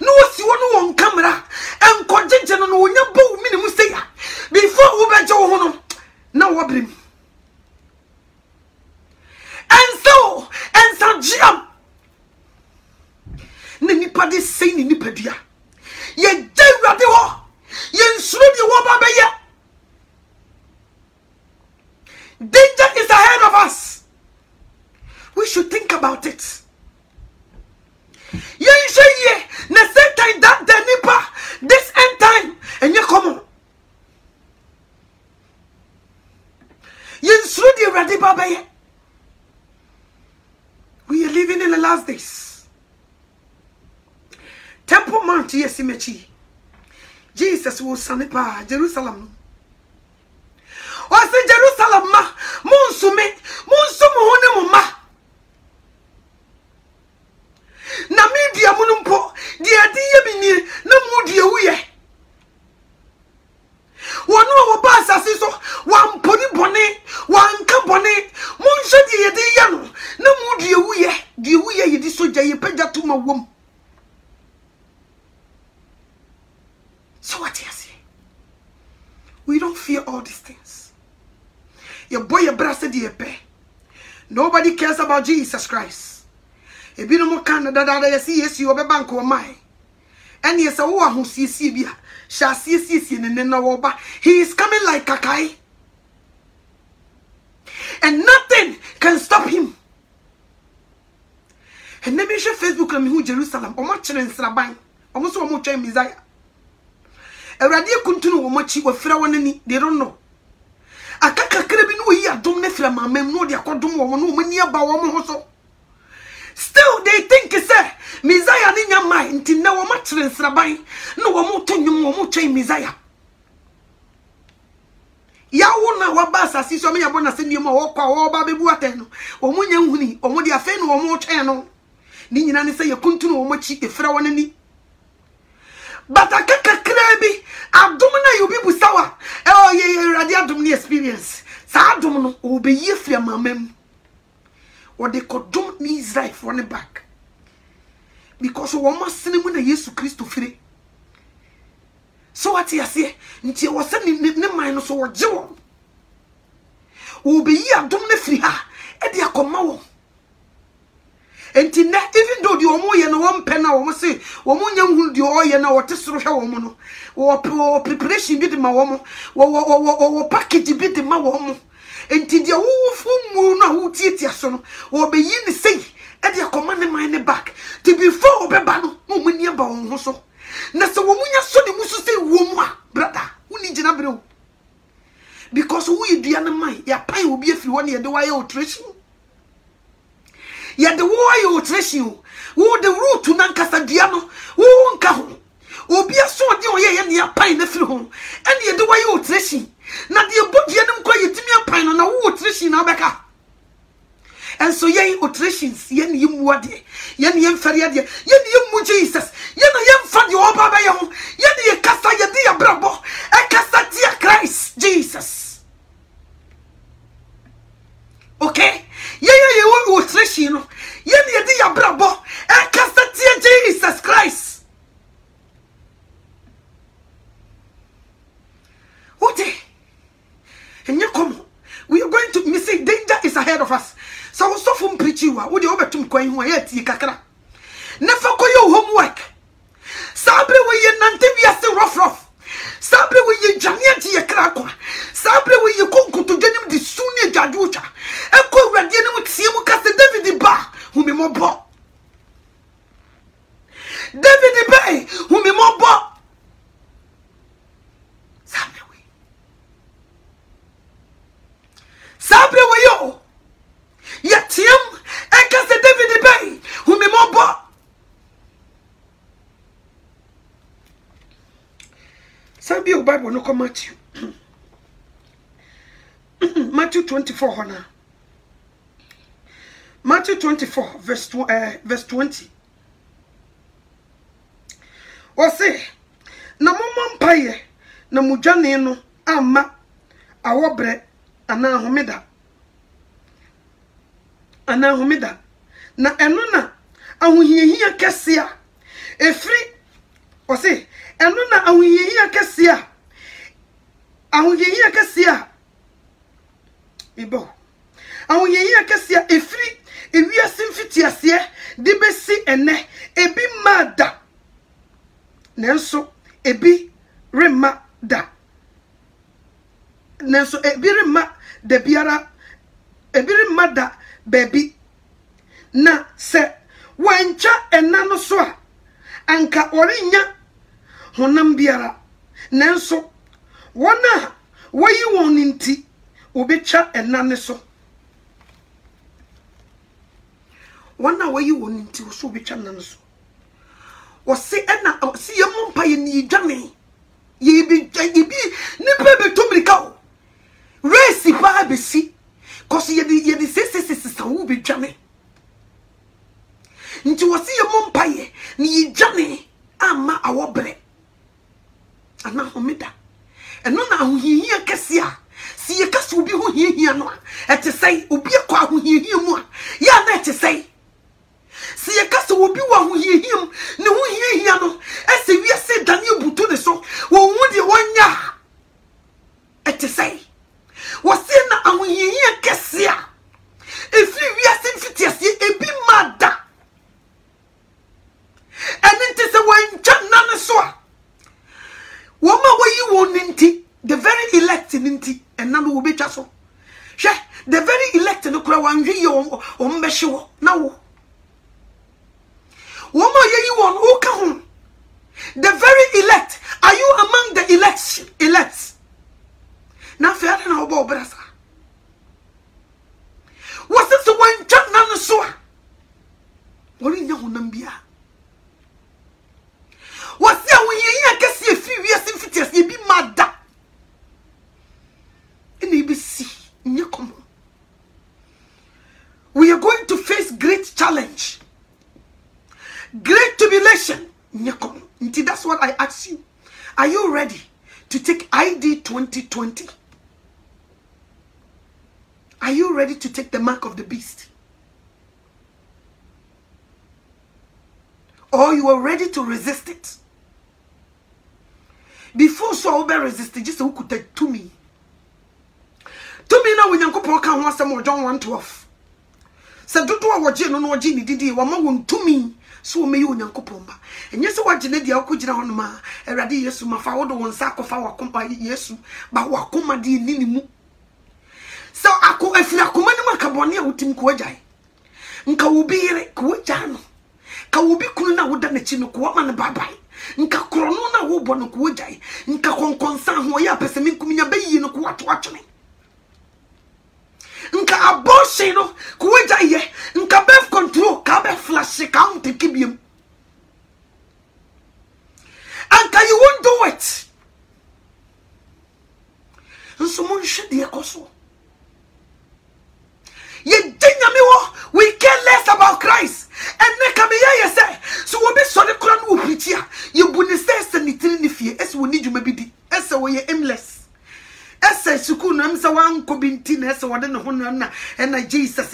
No si wo no won camera, enko jeje no wonya bo minimum say ya. Before ubeje wo no, na wo brim. And so jam. Na nipa de say ni nipa dua. Ye jewade wo. Ye nsuru di wo ba be ye. Danger is ahead of us. We should think about it. Ye ye na same time that the nipa this end time and you come on. Ye nsuru di rade ba be ye. We are living in the last days. Temple Mount Yesimechi. Jesus will sanipa Jerusalem. O se Jerusalem ma monsume hone ma. Na media munumpo dia die bini na mudie wuye. Wonu wo ba asase so wan poni bone wan ka bone monhwe die ye de ye no na mudie wuye ye di soja ye pagya to ma wom. So what you say? We don't fear all these things. Your boy your brother said ye pay. Nobody cares about Jesus Christ. If you don't Canada that you see yes you be bank or my and yes who see bia shall see in he is coming like Kakai. And nothing can stop him. And let me show Facebook and who Jerusalem or much in Sraban. Almost one more time Messiah. A radio continue or much with Frawanini, they don't know. A Kakakrabin we are don't nefla my mem no dia kodum woman no many about woman. Still they think it's a Messiah in your mind till now much in Sraban. No one more time you more change Messiah. Yawuna wabasa si so me yabona se niema wo kwa wo ba bebu ateno wo munya huni wo mo dia fe no wo mo twen no ni nyina ne se yakuntunu wo machi efra wonani but akakakra bi adom na yo bi busawa ye radio adom ni experience sa adom no wo be ye fia mamam wo de kodom ni Israel for ne back because wo masene mu na Yesu Kristo fire. So what you say? Nti wo se ne man no so wo je wo. Wo be yi adom na firi ha e de akoma wo. Enti na even though the omo ye no wo mpe na wo se wo mo nya hu de o ye na wo te soro hwe wo mo no. Wo preparation bi de ma wo mo. Wo package bi de ma wo mo. Enti de wo fu mu na wo tietia so no. Wo be yi ni sei e de akoma ne man ne back. Ti before wo be ba no mo mu ni ba wo ho so. Na se wo munya so de musu say wo mu a brother uni gina bro because who you dua na man ya pan obi afiri wo na ye de wa ye operation ya de wo ye operation wo de root na nkasa dua no wo nka ho obi aso de o ye ne ya pan na firi ho ene ye de wa ye operation na de bodua ne mko ye timi pan no na wo operation na beka. And so ye alterations, yen yim wadi, yen yem feriad, yen yim Jesus, yen yem fan your baba yon, yen ye casta ye dia brabo, e casta dia Christ, Jesus. Okay? Ye won alteration, yen ye dia brabo, e casta dia Jesus Christ. What? And you come, we are going to miss it. Danger is ahead of us. So from preaching wa wo de obetum kwan hu ya tie kakra na fa koyo homework sabre we ye nante biase rough sabre we ye jania tie kra kwa sabre we ye konkuto dwanim de suni dwaducha e ko wrade ne mutie mu kase David ba hu me mobo David ba hu me mobo sabre we yo Yatiam, Eka se David Bay, who me mobo. Sabi o Bible no come Matthew. Matthew 24 hona. Matthew 24 verse 20. O say, na mama mpaye na mudwane no amma awobre ana homeda na eno na ahohiehia kese a efri ose eno na ahohiehia kese a ibo ahohiehia kese a efri ewiase mfitiase de besi ene ebi mada nenso ebi remma da nenso ebi remma de biara ebi remma da baby na se wancha ena no so a anka orinya honam biara nenso wona wayi won nti obecha ena ne so wona wayi won nti so obecha ena ne so wose ena si yemumpa ye ni dwane ye bi ni bebe tumrika o race pa besi kosi ye sisi wo bi dwane nti wose yemumpa ye ni dwane ama awobre ana homeda eno na ahohihia kese a si ye kase obi ho hiehia no a etesei obi akwa ahohihia mu a ya na etesei si ye kase obi wa ahohihia mu ne ho hiehia no ese wiase dane butu ne so wo hu de wonya etesei wose na ahohihia kese a efri wiase mfitiase ebi mada enente se wancha nane so a woma wayi woninti the very elect ninti enna no obetwa so hwe the very elect no kura wanhwe ye ombehye wo na wo woma yeyi won uka ho the very elect are you among the elects na fiara na obo obrasa wose so wancha nane so a wori nya honam bia wasi awuye akesi efi wiase mfitiase ebi mada ene ibisi nye komo. We are going to face great challenge, great tribulation nye komo. Nti that's what I ask you. Are you ready to take ID 2020? Are you ready to take the mark of the beast? Or you are ready to resist it? Before so be resist just who could take to me na wenyankopon ka ho asem John 1:12 se dodo a woje no woje ni didi wo ma won tumi so me onyankopon ba enye se woje na dia akogina ho no ma Awurade Yesu mafa wo do won sa akofa wakompa Yesu ba wakoma di ni mu so ako afira akoma ni makabone a wotim ko agyae nka wo biire ko agya no ka wo bi kunu na woda na chi no ko ma ne babai nka krono na wo bo no ko agyae nka konkonsa ho ya pese min kuminya bayi no ko wato atwene nka abortion no ko agyae nka birth control ka be flash ka unte kibiem anka you won't do it nso mon hwede ekoso ye dinyame wo we care less about Christ and neka me ye say so we be so de kura no opitia ye bu ni say ni tiri ni fie ese woni djuma bi di ese wo ye aimless ese suku no amsa wan ko binti na ese wode ne ho na na Jesus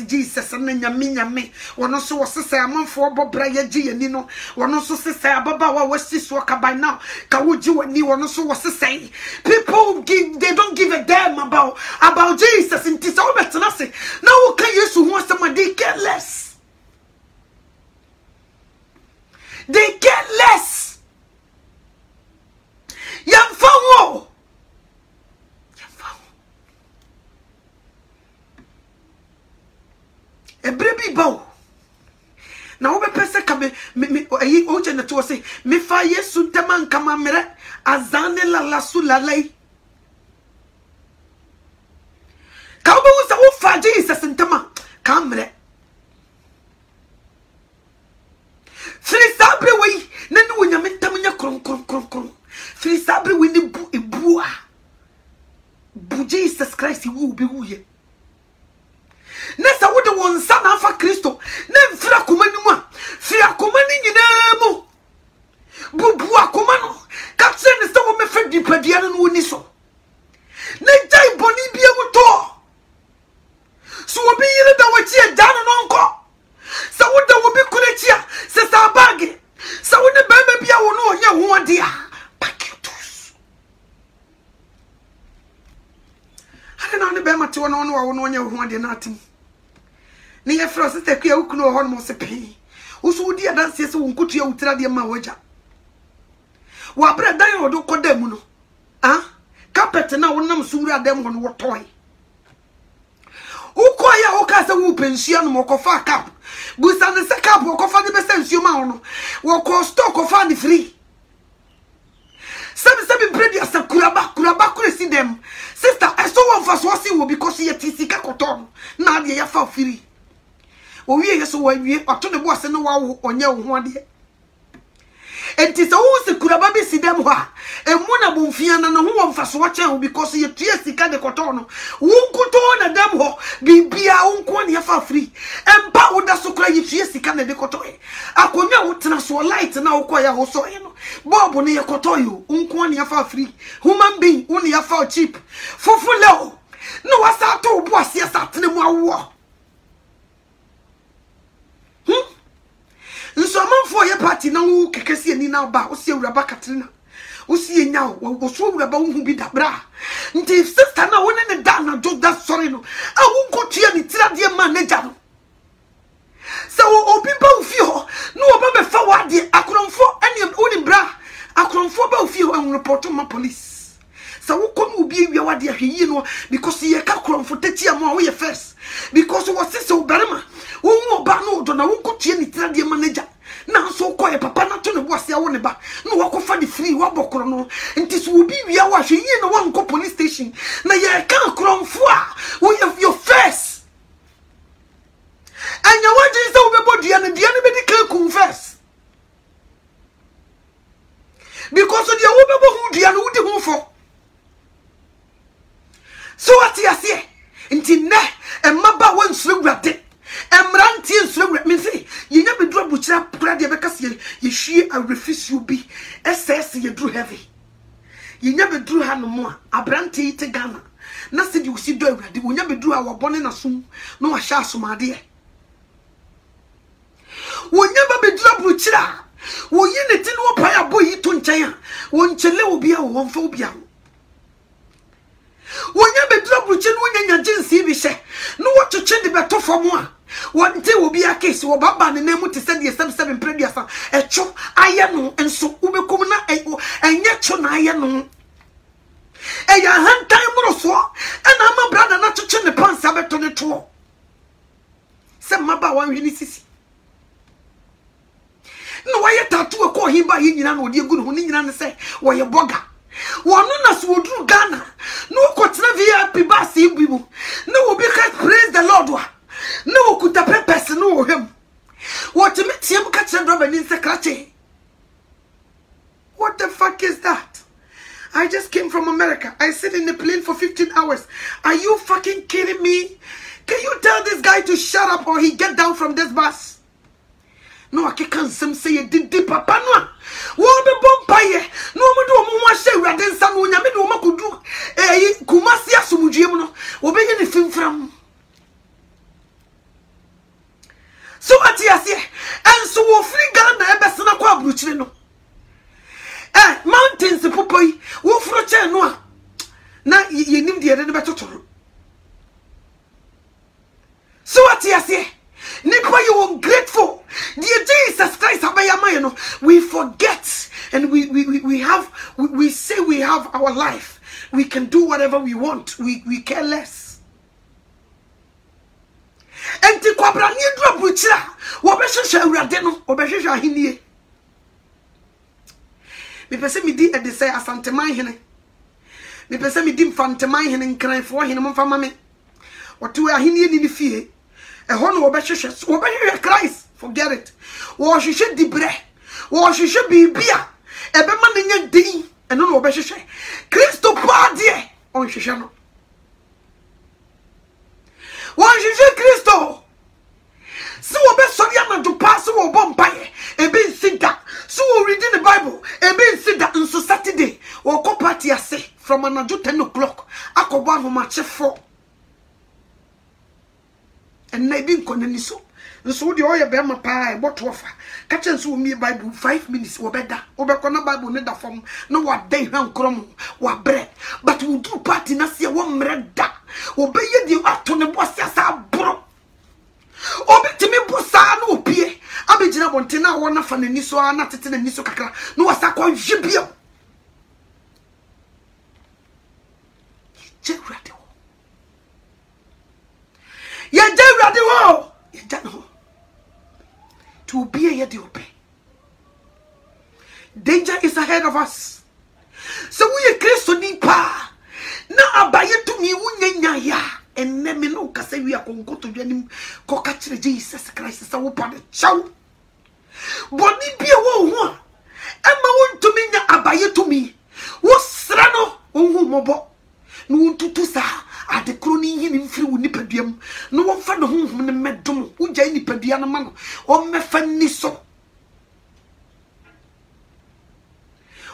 na nyame wono so wo sesa amanfo bobra ye gye yani no wono so sesa ababa wa wasi so ka by now ka wo gye wani wono so wo sesa people they don't give a damn about Jesus inti so betena se na wo ka Yesu ho asema they care less yamfa wo ebrebi bawo na wo be pese ka me ayi o je na to say me fa Yesu teman kama mere azane la sulalai ka wo be wo fa Jesus ntema ka mere firi sabre we na ni wonyame ntam nya kron firi sabre we ni bu Jesus Christ wo be wuye nessa wode won sana afa Kristo na mfira komani mu a fira komani nyina mu bubu akoma no kapse ne se wo me fe dipadia no woni so ne jai boni bia mu to so obi yire da wachi e dan no nko sa wo da wo bi kurechia se sa bag sa wo ne ba bia wo no onya ho ade a paketos ana na ne be mate wo no wo onya ho ade na atim ne ye fro se te kwa ukunu ho no mo se pe wo so di adanse se wo nkotua utira de ma waja wa bra dan odo koda mu no carpet na wonam suru adam ho no wotoy ukoya okasa wo pensia no mokofa cap busa ne se cap wokofa de besensuo ma ho no wo ko stock kofa ni free sabi bredi asakuraba kuresi dem sister I so one fast was wo because ye tisika koton na de ya fa free o wie yeso wa wie ato ne bo ase no wa wo onye wo ho ade enti so wo se kuraba be sidem ho a emu na bomfia na no ho mfaso wa chen because ye tue sika de koton no wo nkoto na dam ho bibia wo nko ne fa free empa wo da so kura ye tue sika na de koton akonya wo tena so light na wo koya wo so no bob ne ye koton yo nko ne fa free human being wo ne fa cheap fofule no wasa to bo ase asa tena mu awo nso amanfo ye party na wo kekesi ani na ba wo se uraba Katrina wo se nya wo so uraba wo hu bi da bra nti sister na wo ne da na do that sorry no a wo nkotua ni tira de manager no so obi ba wo fi ho no oba be fa wa de akromfo ene wo ni bra akromfo ba wo fi ho en report ma police so wo ko no obi ewia wa de ahwe no because ye ka akromfo tachi am wo ye first because wo se so berema wo mu ba no do na wo nkotua ni tira de manager na so ko e papa na to ne boase a wo ne ba na wo ko fa de free wo bokoro no nti so obi wia wa hwe yi no wo nko police station na ye ka akromfo a wo ye your first anya wo je se wo be bodia ne dia ne be di ka confess because dia wo be bo hu dia no wo di hu fo so ati ase nti ne e maba wo nsuru wurade emranti nsuru wurade me say ye nya be duro buchira kura de be kase ye hwie a refuse you be ss ye duro heavy ye nya be duro ha no mo a abranti ite Ghana na se di usi do wurade wo nya be duro a wo bone na sum no wa sha asomade e wo nya ba be duro buchira wo yi ne tin wo pa ya boyi to nchen a wo nchele obi a wo mfa obi a wonya bedro buche no wonya jinsi bi hye no wocheche de beto fom a wonte obi a case wo baba ne namu te se de 77 preduasa echo aye no enso ubekum na enye cho na aye no eya hantan moroso ena ma brother na cheche ne pansa beto ne to se maba wan hwe ni sisi no waye tatu e ko himba yi nyina no de egu no ni nyina ne se wo ye boga wonu na so odru Ghana no kotina VIP bus ibu no obi ka praise the Lord wa no okuta purpose no him what me tiem ka kire do bani secretary. What the fuck is that? I just came from America. I sit in the plane for 15 hours. Are you fucking kidding me? Can you tell this guy to shut up or he get down from this bus? No, I can't say you did papa no. Wo be bompaye. No mo do mo wa hye urade nsa no nya me do mo kodu kumasi asomdue mu no. Wo be ye ne fimfram. So atiase enso wo free Ghana e be sena kwa abruchire no. Mountains popoi wo fro che no a na ye nim de ne be totoro. So atiase nipa you ungrateful. Dear Jesus Christ, we forget and we say we have our life. We can do whatever we want. We care less. And the Quabra Nidra Buchra, Wabesha Radeno, Obesha Hinie. Me pese me di e say asante man hene. Me pese me di mfante man hene nkran fo hene mo fama me. Otu ahinie ni fie. E ho no obehwe Christ, forget it. Wo hwehwe dibre. Wo hwehwe bibia. E be ma nya din. E no no obehwe. Kristo pa de. On hwehwe no. Wo hwehwe Kristo. Si wo be sori ana do pass wo bom paye. E be sinta. So we reading the Bible. from anajo 10 o'clock akobo ahomache 4 and na bi nkonani so nso de oye be ma pa e boto ofa ka chen so mi Bible 5 minutes wo beda wo be kona Bible ne da fom no wa den hwan krom wa bre but we do party na se wo mre da wo be ye di ato ne boss asa bro obi timi bossa na opie abegina bonte na wo na fa nani so na tete nani so kakra no wasa kwa hwebio Jerade wo ye jerade wo ye jano to be a yedi obe. Danger is ahead of us. So we are Christo ni pa. Na abaye to me wunya ya. And neme no kase we are kongo to yanim kokachire Jesus Christ sa wo pa de chow. Boni bia wo ho. Emma won to me nya abaye to me. Wo sra no wo mobo. No tutu sa ade kroni yin mfiri wo nipaduam no wo fa ne honhom ne medom wo gya nipadua no ma no o mefa ni so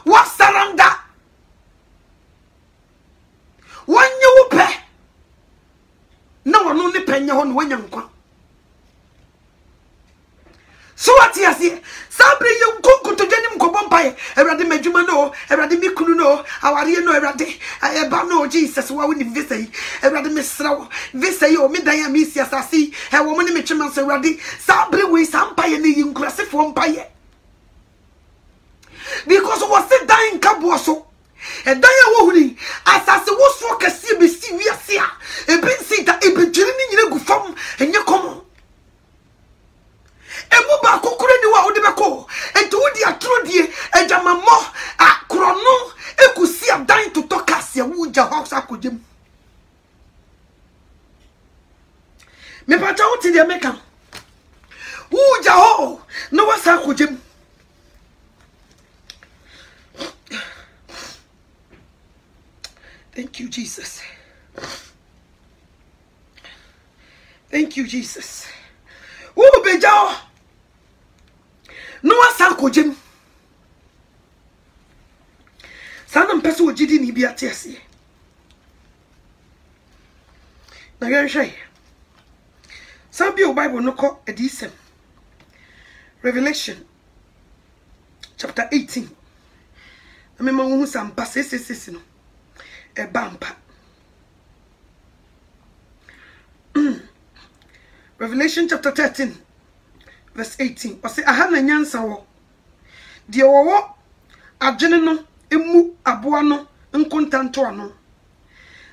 wo saranda wonye wo pe na wono ne penya ho no wanya nkwa so what you see sabre ye nkonko to dwanim ko bompaye ewrade madwuma no ewrade mikunu no aware no ewrade eba no Jesus wa woni visa yi ewrade mesrawo visa yi o medan am isi asasi e wo mo ne metwema so ewrade sabre we sampaye ne yi nkurasefo mpaye because we sit down kabo so e dan ya wo huni asase wo so kase be si wiase a e bin si da e be dwiri ni nyina gu fam enye komo Ebuba kokure ni wa odebeko enti wodi atro die ejamamo akrono ekusi adan to tokas ya wuja house akojem me pata wuti de meka wuja ho no wasa akojem Thank you Jesus Thank you Jesus Wo bejao No asa kojem sana mpese ogidi ni bi atiase na yanhwe sabi o Bible no ko edisem Revelation chapter 18 amema wo hu sampa sesesesi no e bampa Revelation chapter 13 verse 18 o say aha na nyansa wo de wo adwene no emu aboa no nkontanto ano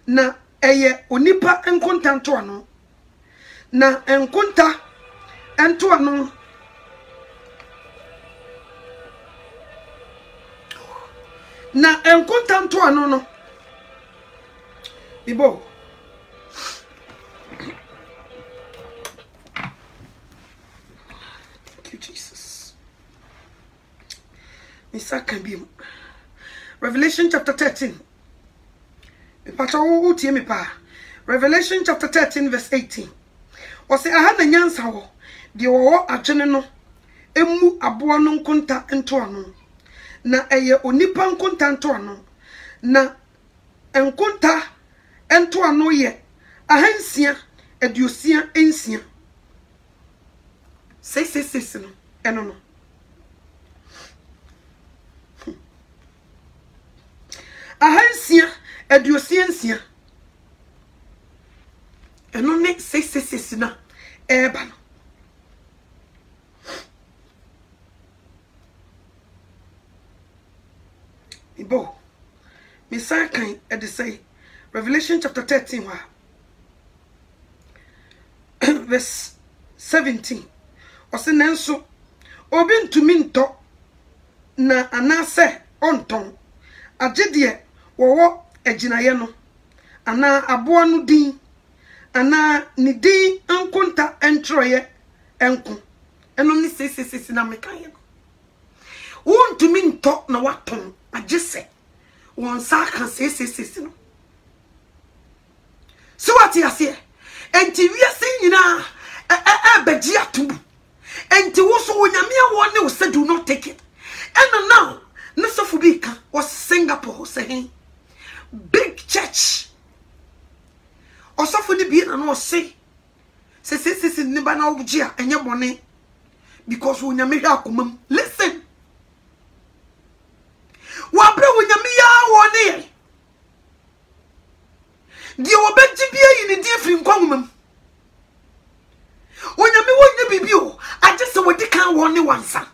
na eye onipa nkontanto ano na enkonta ento ano na enkontanto ano no bibo Jesus. Revelation chapter 13. Revelation chapter 13 verse 18. Was say aha na nyansa wo de wo adwene no emu aboa no nkonta ento ano na eye onipa nkonta ento ano na enkonta ento ano ye ahansia aduosia ensia Say no. Eno no. Ahansia aduosia eno ne say na eba no. Ibo. Misa kan e de say Revelation chapter 13 wa verse 17 Ose nenso obi ntumi nto na anase onton agede wowo aginaye no ana aboa no din ana ni din ankonta entroye enko eno ni sesesesi na mekaye no wontumi nto na waton agese won sa kan sesesesi no so what you say enti wiase nyina beji atubu enti wo so wonyame wo ne wo say do not take it and now Nasofu Bika was Singapore saying, big church. Osofo ni bi na no say se ni ba na obuji a enye bone because wo nyame hwa akomam. Listen. Wa bre wo nyame ya wo ne. Di obeji bia yi ni di afri nkwamam. Wo nyame wo nya bibi o, age se wo di kan wo ne wansa.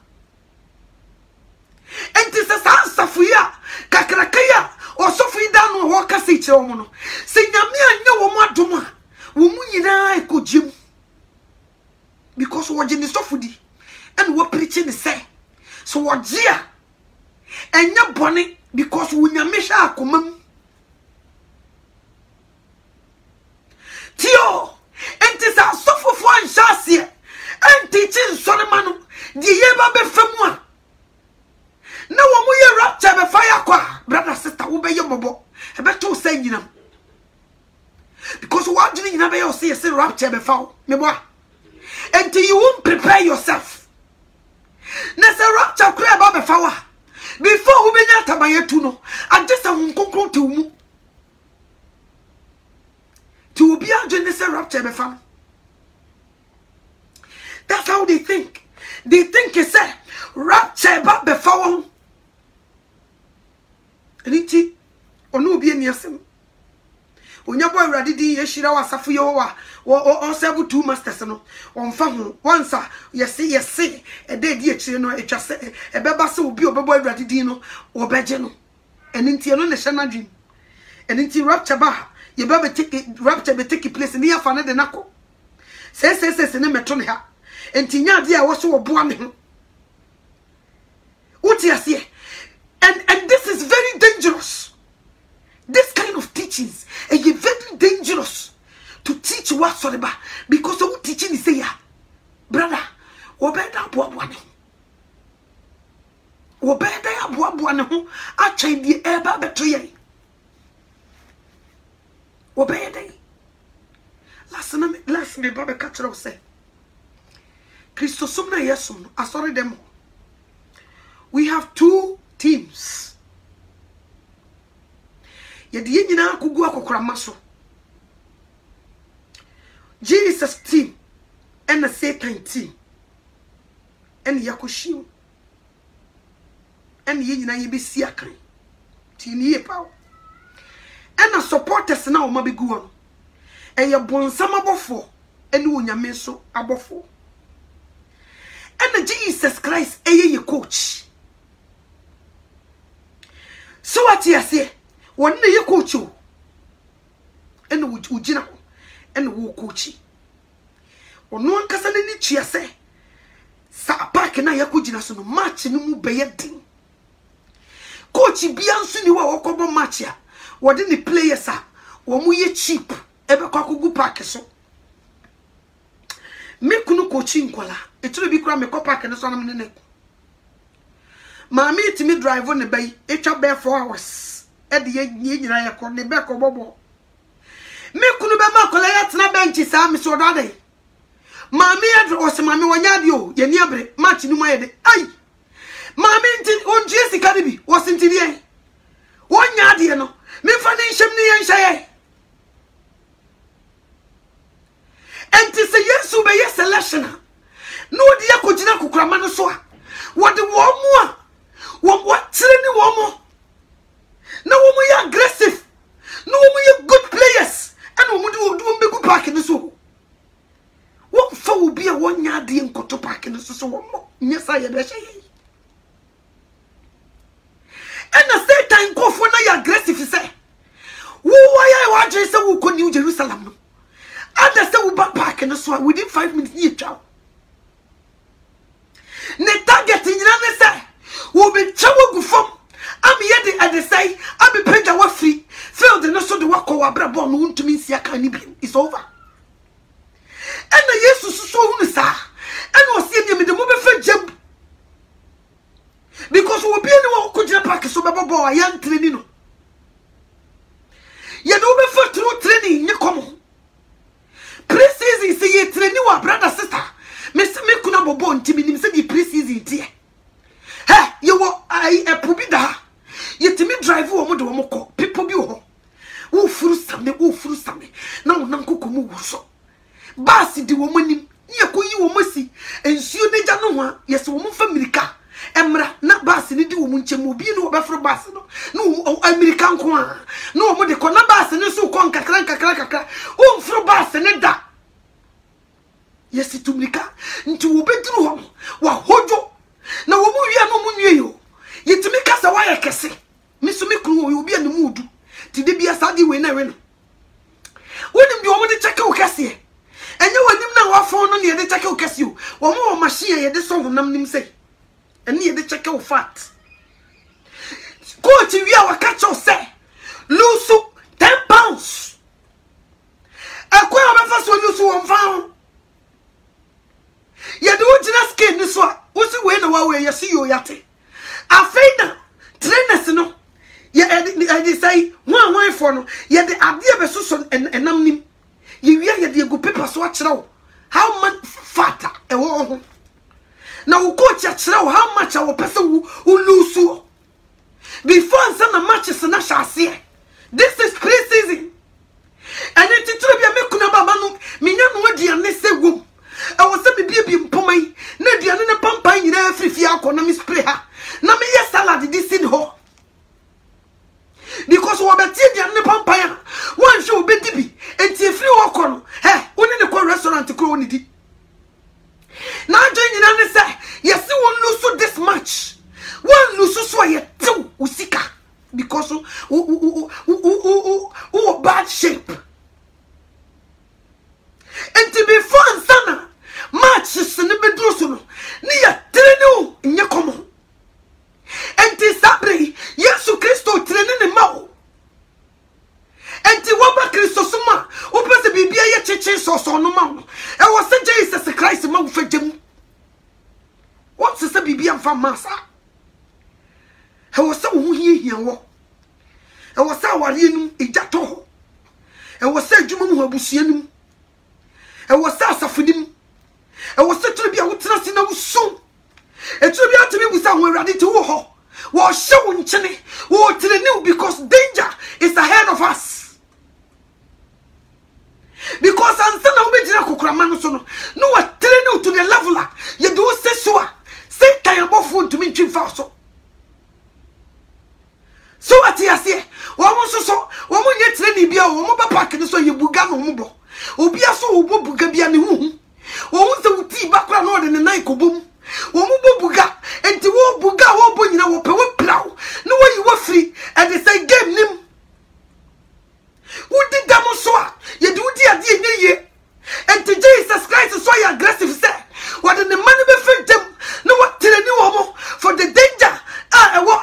Enti se sa safu ya kakrakaya osofu ida no ho ka se kire wo no. Se nyame anya wo madom a wo mu nyina ekogim. Because wo je ni sofu di and wo preach ni say. So wo je a enya bone because wo nyame hwa akomam. Tio enti sa sofofo anhyasie enti chi nsore manu di yeba be famu a na wo mu ye rapture be fire kwa brother sister wo be ye bobo e be to say nyinam because what did you never say rapture be fa me boy enti you won't prepare yourself na say rapture kura ba be fa wa before wo be nya tabayetu no agesa hun konkron te mu to be a genesis rapture be fa. That's how they think. They think it's a rapture ba be fa won. Riti onu obi eniasem. Onya boy awrade di yeshira wasafo ye wa on serve two masters no. On fa ho once yes e dey di akire no etwa se e beba se obi obebo awrade di no obeje no. Enti no ne hye na dream. Enti rapture ba ye baba take rapture be take place ni afa na de nako. Se ne meto ne ha. Enti nya de a wo so oboa me ho. Uti asie. And this is very dangerous. This kind of teachings is very dangerous to teach what sort of because of teaching is say brother obeda boa ne obeda ya boa ne ho a chain di eba beto ye obeda last me baba catch say Christosum na yesum asori dem we have two teams. Yedi nyina kugu akokrama so. Jesus team and the Satan team. And yakoshim. And ye nyina ye be siakan. Team ye power. And the supporters na o mabigu on. And ye bonsam abofo and wo nyame so abofo. And the Jesus Christ ye coach. So what you say? One day you coach you, and would you and who coachy? Or no one can any cheer say, Sa park and I yakujina so much no more bayetting. Coachy Biansu, you are okobo matcha. What didn't the players are? Or more cheap, ever cockoo park so. Make no coaching quala. It will be cram a copack and a son of the neck. Mammy to me drive on the bay, it up bare 4 hours. At the yen I call the back of Bobo. Me couldn't be my colleagues na benches, I'm so daddy. Mammy or some mammy one yadio, ye near match in my head. Aye, Mammy on Jessica Cadibi wasn't in the air. 1 yard, me financial and say. And to say yes, to be yes, selection. No, dear Kojina Kukramano soa. What the war more? What training woman? No woman aggressive. No woman good players. And woman do be good park in the so. What for will be a 1 yard in Koto Park in the so? Yes, I am. And the same time, go for no aggressive. You say, why I want to say who could New Jerusalem? And the same back park in the so within 5 minutes. Ye chow. Ne target in the say. Will be trouble from. I'm yet at the side. I'll be paid our free. Fail the nurse of the work or Brabon won't to me see a canny. It's over. And the yes so sir. And was seeing him in the moment for jump. Because we'll be anyone could jump back so boy, a young training. You know before through training, you come. Pre-season say you train you brother sister. Mr. Mekunabo born to me say the pre-season dear. Hey, you were a pubida. Yet me drive woman do moko. People be ho. so basi di wo manim ye ko yi wo masi ensuo ne gya no ho yes wo America emra na basi ne di wo nchem obi ne wo befro basi no America nko a no wo de ko na basi ne so ko nkakra wo mfro basi ne da yes tumrika nti wo beduru ho wa hojo na wo mu wi no mu nwie yo yetimi kasa wa ye kese misumi kru wo obi ane mudu ti de bia sadi we na we no wonim bi wo de cheke wo kese enye wonim na wa fon no ne ye de cheke wo kese wo mo machine ye de so honam nim sei ene ye de cheke wo fat coach wi a wa catch you say lose 10 pounds akwa ba fa so lose wo mfa ye de wo gina skin ni so a wo si we na wa we ye si yo yate afeina trainers no ye edi say one for no ye de ade be so enam nim ye wi ye de egu paper so a kire how much fatter e wo ho na wo coach a kire how much a wo pese wo lose before some matches na shase this is pre-season and it titro bia mekuna baba no menya no aduane segum e wo se bibie mpomai na aduane ne pampan nyina afrifia akọ na mi spray ha na me yes salad this in ho because we be tie dia ne pampan one show be dibi enti free work no oni ne ko restaurant ko oni di na join nyina ne say yes won lose this much one lose so ye tew usika because bad shape enti before sana match se be duro so no ni ya trenu nye komo enti sabri Yesu Kristo trenu ne mawo enti waba Kristo suma o pese bibia ye cheche so no mawo e wo se Jesus Christ mawo fagem what se bibia mfa masa e wo se wo hia wo e wo se aware enum ejato ho e wo se adwuma mu abusua enum e wo se asafonim e wo se turu bia wo tena se na wo so e turu bia temi busa ho awurade ti wo ho wo show nchene wo trene because danger is ahead of us because ansana wo be jira kokrama no so no wo trene to the level ye do se so a Satan abofo ntumi ntwimfa so ati ase wo mo so wo mo nye trene bia wo mo ba park ni so ye buga no mo bo obi aso wo bo buga bia ne hu wo mo se wuti bakra no de ne nan kobom wo mo bo buga enti wo buga wo bo nyina wo pe wo plaw no wo yi wo free and they say game nim wo di damo so a ye di wudi ade enye ye enti Jesus Christ so you aggressive say what the money be fit them no what tell ni wo mo for the danger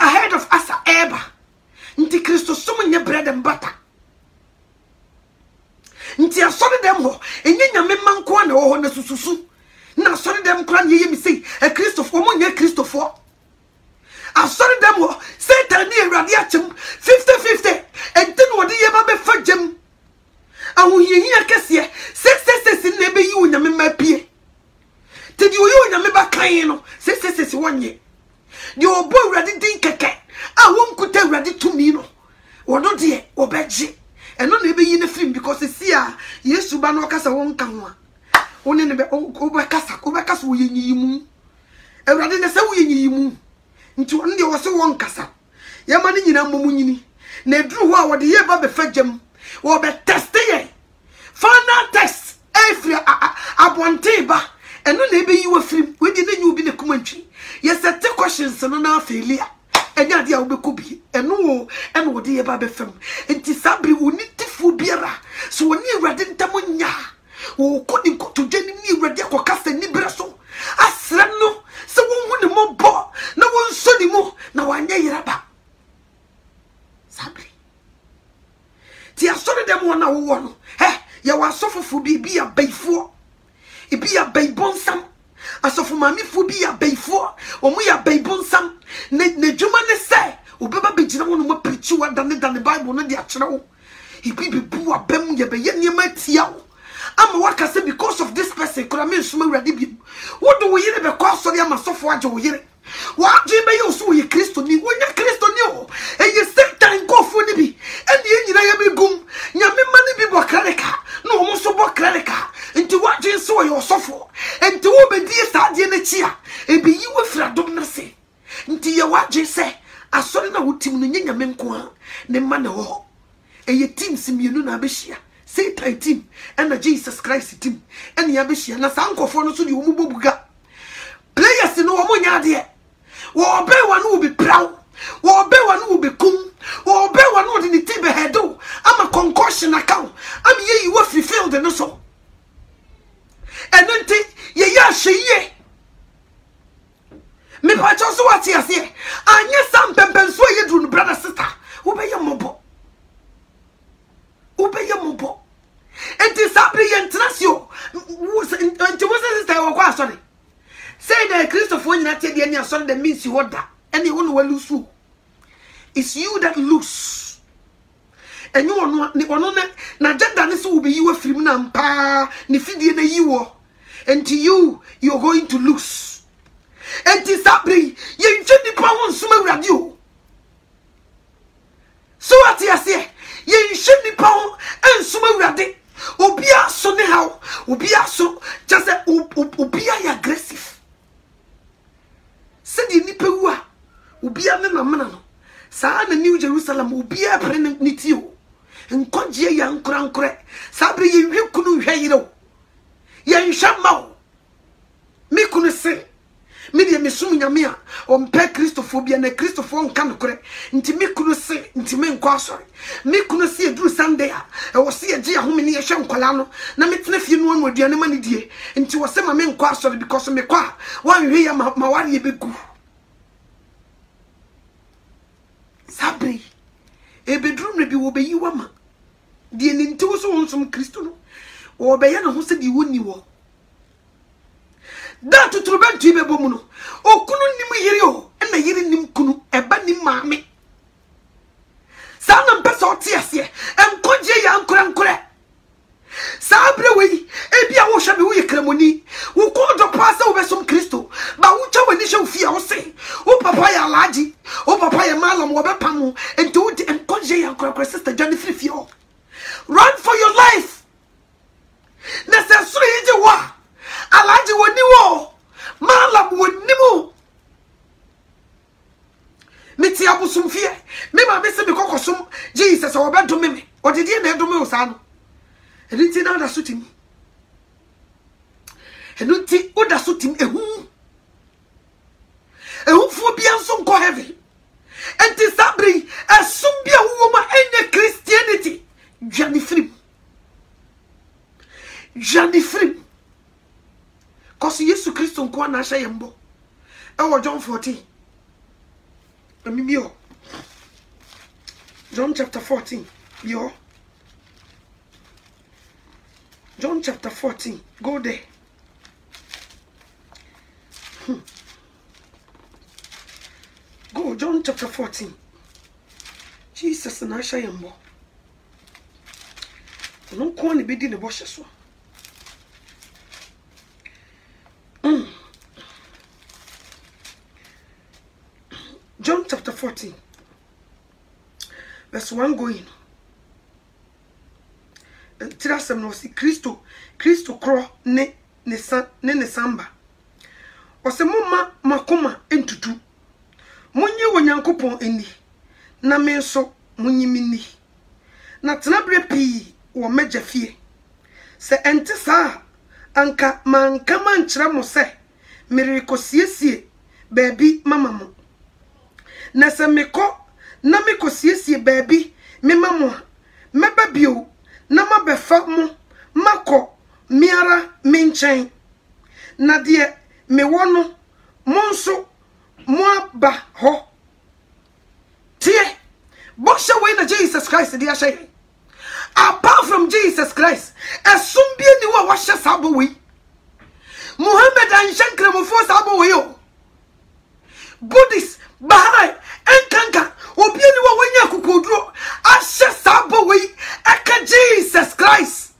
ahead of us ever nti Kristo so mo nye bread and butter nti asori dem ho enye nyame manko na wo ho na sususu na asori dem kra ye mi sei e Kristofo mo nye Kristofo asori dem ho Satan ni ewrade achem 50-50 enti no de ye ba be fagem awu hia kese 666 na be yi nyame mapie te di oyo nyame ba kan no 666 wonye di obo ewrade din keke won kuta ewrade tumi no wodo de obeje eno na ebe yi na film because see a Yesu ba no kasa won kan ho a woni ne be obekasa wo yenyimu ewrade na se wo yenyimu nti won de wo se won kasa ye ma ni nyina momu nyini na eduru ho a wo de ye ba be fagem wo be test ye final test every abonte ba eno na ebe yi wo film we di na nyu bi na kumantwi ye set questions no na failure enya dia wo be kobi eno wo de ye ba be fam nti sabri woni tifu biara so woni ewrade ntamonya wo kodi koto deni ni ewrade akokasa ni breso asra no se wo hu ne mobo na wo nso ni mu na wanya yiraba sabri ti asore dem wona wo no ya wasofofo bi ya baifo ibi ya baibonsam asofo mami fu bi ya baifo omu ya baibonsam ne djuma ne se obeba begina wono mo preach wa dane bible no de akere wo ibi bu abam ye be ye niema tia wo ama wakase because of this person kura me nsuma wrade bi wo do wo yire be kwa sori ama sofo aje wo yire wa aje be yo so ye Kristo ni wonya Kristo ni o eye Satan ko fu ni bi ene ye nyina ye be gum nyame ma ni bi bo kareka no mo so bo wo yo sofo enti wo bedi saade na chi a ebi yi wo fira dom na se nti ye waje se asori na wotim no nyanya menko a ne ma na wo eye team simienu na abehia Satan team and Jesus Christ team and ya behia na sankofo no so de wo mubobuga players no wo nya de wo be wa no be proud wo be wa no be kum wo be wa no de ni tibe hedo ama concussion account am ye you fulfilled no so enunti ye ya hye me pa cho so wati ase anya sam pempenso ye dru no brother sister wo be ye mobo enti sabri ye ntrasio enti wo sister wo kwa sorry say the Christopher nyina te de ani asori the means you order and you want to lose. It's you that lose. And you want na jada ne so will be you a free nampa ni fidie na yiwo. And to you're going to lose. And to sabri ye ntwe nipa won suma radio. So what you say? Ye ntwe nipa won en suma radio. Obia so ne how obia so just say obia aggressive. Said you nipa wu a obia ne na mana no saa na New Jerusalem obia pre ne ti o nkoje ya nkurankure sabre ye hwe kunu hwe yiro ye nhwa ma o me kunu se me de mesum nyame a o mpe Christophobia na Christopher nka nokure nti me kunu se nti me nkwa asori me kunu se eduru Sunday a e wo se agi ahome ne ye hwe nkola no na metena fie no anu aduane ma ne die nti wo se ma me nkwa asori because me kwa wan hwe ya ma ware ye begu sabri ebedrum ne bi wo be yiwa ma de ni nti wo so wonsum Kristo no wo be ya na ho se di woni wo da tuturubantu ibe bomu no okunu nim yiri o na yiri nim kunu eba nim maame sa na mpesa oti ase enkoje ya nkura sabre we ebia wo hwe be wo yekramoni wo ko do pasa wo besom Kristo ba wo cha wani hwe fia wo se wo papa ya alaji wo papa ya malam wo be pam enti wo de enkoje ya nkura sister Johnny Frifio run for your life necessary je wa alaji woni wo malam woni mo meti abusum fie me ma be se me kokosum Jesus wo be do me o de die na do me o sa no Enti na da sutim. Enti o da sutim ehu. Ehu fu bia nso nko heaven. Enti sabri asum bia wo ma enye Christianity. Jani free. Kosi Yesu Kristo nko na hye yembo. E wo John 14. Amimio. John chapter 14. Yo. John chapter 14. Go there. Go, John chapter 14. Jesus na asha yembo. No ko ni bedi ne bo hye so. John chapter 14. Verse 1 going. Tirasem no si Kristo kro ne samba ose mumma makoma entutu munyi wonyankopon eni na me so munyimini na tenabre pi wo magafie se ente sa anka manka mankyera mo se merekosiesie baabi mama mo na se meko na mekosiesie baabi mema mo meba bio na mabefa mo mako miara menchen na de me wono monso mo aba ho tie bosha we na Jesus Christ dia shay apart from Jesus Christ esumbi ni wa hye sabo we Muhammad an shankram fo sabo we yo Buddhist Bahai enkanka obi ni wa wanya kokoduro ahye sabo we aka Jesus Christ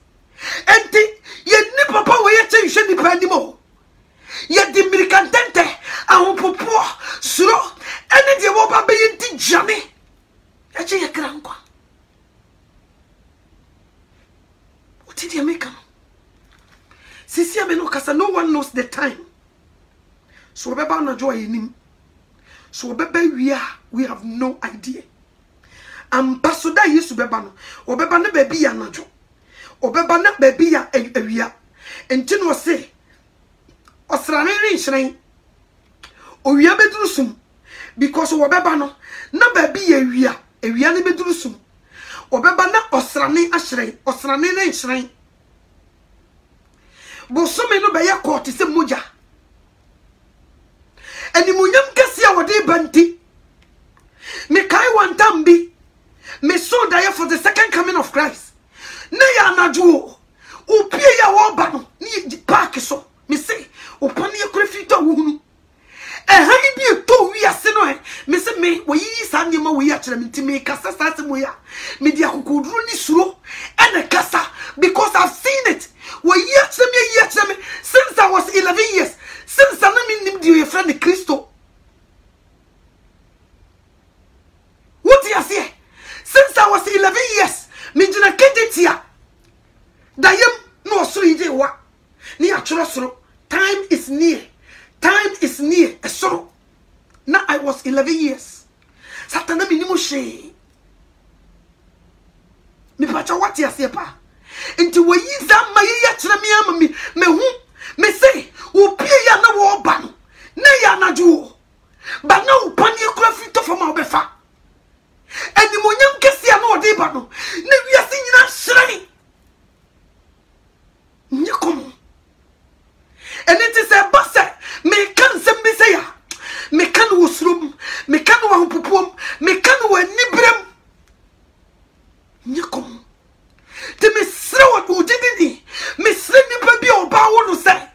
enti ye ni papa we ye chenhwe ni panimo ye di mirikantente ahopopo suro ene de wo ba be ye di jame e che ye krankwa oti de meka Sisi ameno kasa, no one knows the time. So obeba na joy him. So obeba we have no idea. Ambassador Yesu beba no. Obeba na baby ya najo. Obeba na baby ya ewia. Enti no say osrane rinhyran. Owia beduru sum because obeba no na baby ya ewia ne beduru sum. Obeba na osrane ahyeran, osrane na nhyeran. Bosome no be ya court se moja. Animunyam kesi a wode banti. Me kai one time bi. Me so die for the second coming of Christ. Na ya najuo. Opie ya wo ba no ni park so. Me say opani ekrefito wuhunu. Hani bi to wi ase no me say me wo yi sa nyema wo ya kire me ntime kasa sa se mo ya. Me dia kokoduru ni suro ene kasa because I've seen it. Wo yi kire me since I was 11 years. Since I mean nim your friend Christo. What you say? Since I was 11 years, me jina kedetia. Dayem no so ije wa. Ni achoro soro. Time is near. Time is near. Esoro. Now I was 11 years. Satana mi ni mo she. Me pacha what you say pa. Into we yi za ma yi ya kire me ama me hu. Me say, opie ya na wo ba no. Na ya na ju. Ba na upani ekura fito for ma obefa. Eni monyam kesi ya na ode ba no. Na wiase nyina hyeran. Nyakom. Eni ti se bose me kan se me say ya. Me kan wo surum, me kan wo hopopom, me kan wo anibrem. Nyakom. Te me sre wo udini. Me sre ni pa bi oba wo no say.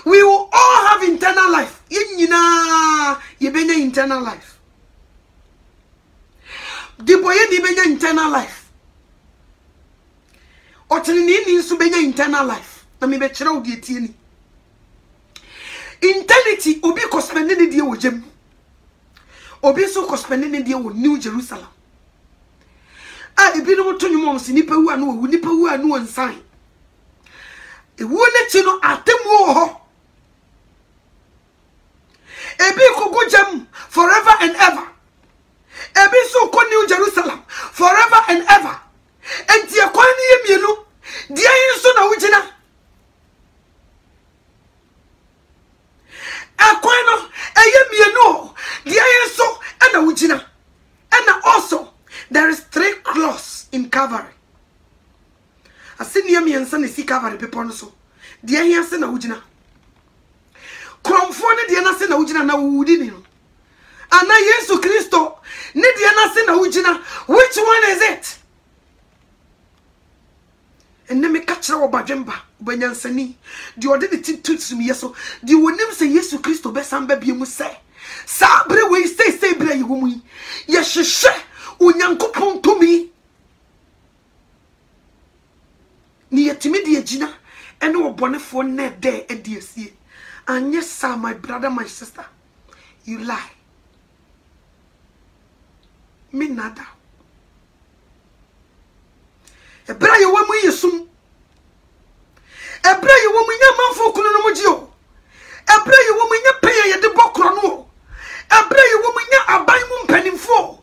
We will all have internal life. You benya internal life. The boy di benya internal life. Otrini ni nsu benya internal life. Na me be kire odi etie ni. Eternity obi ko spend ni die wo jem. Obi so ko spend ni die wo New Jerusalem. Ebi no to nyum si nipa wu anu wu nipa wu anu nsan. Ewu ne chi no atemu ho. Ebi kugu jam forever and ever. Ebi so ko New Jerusalem forever and ever. Enti akwani yemienu dia yinso na wugina. Akwano eyemienu dia yinso na wugina. And also there is 3 clauses in Calvary. Asini yemiensa ne si Calvary people no so. Dia yinso na wugina. Kromfo ne de na se na wugina na wudi ni no. Ana Yesu Kristo ne de na se na wugina. Which one is it? Enne me ka kire wo badwemba banyansani de ode de titsum yeso de wonim se Yesu Kristo be samba biemu se sa bre we say bre yi wo mu ye hwehwe onyankopon tumi ni yetimi de agina ene wo bonefo ne de ediesie. And yes, sir, my brother, my sister, you lie. Me nada. Ebra ye wamu yesum. Ebra ye wamu nya manfo kunu no mujio. Ebra ye wamu nya peye ye de bokro no. Ebra ye wamu nya aban mu mpanimfo.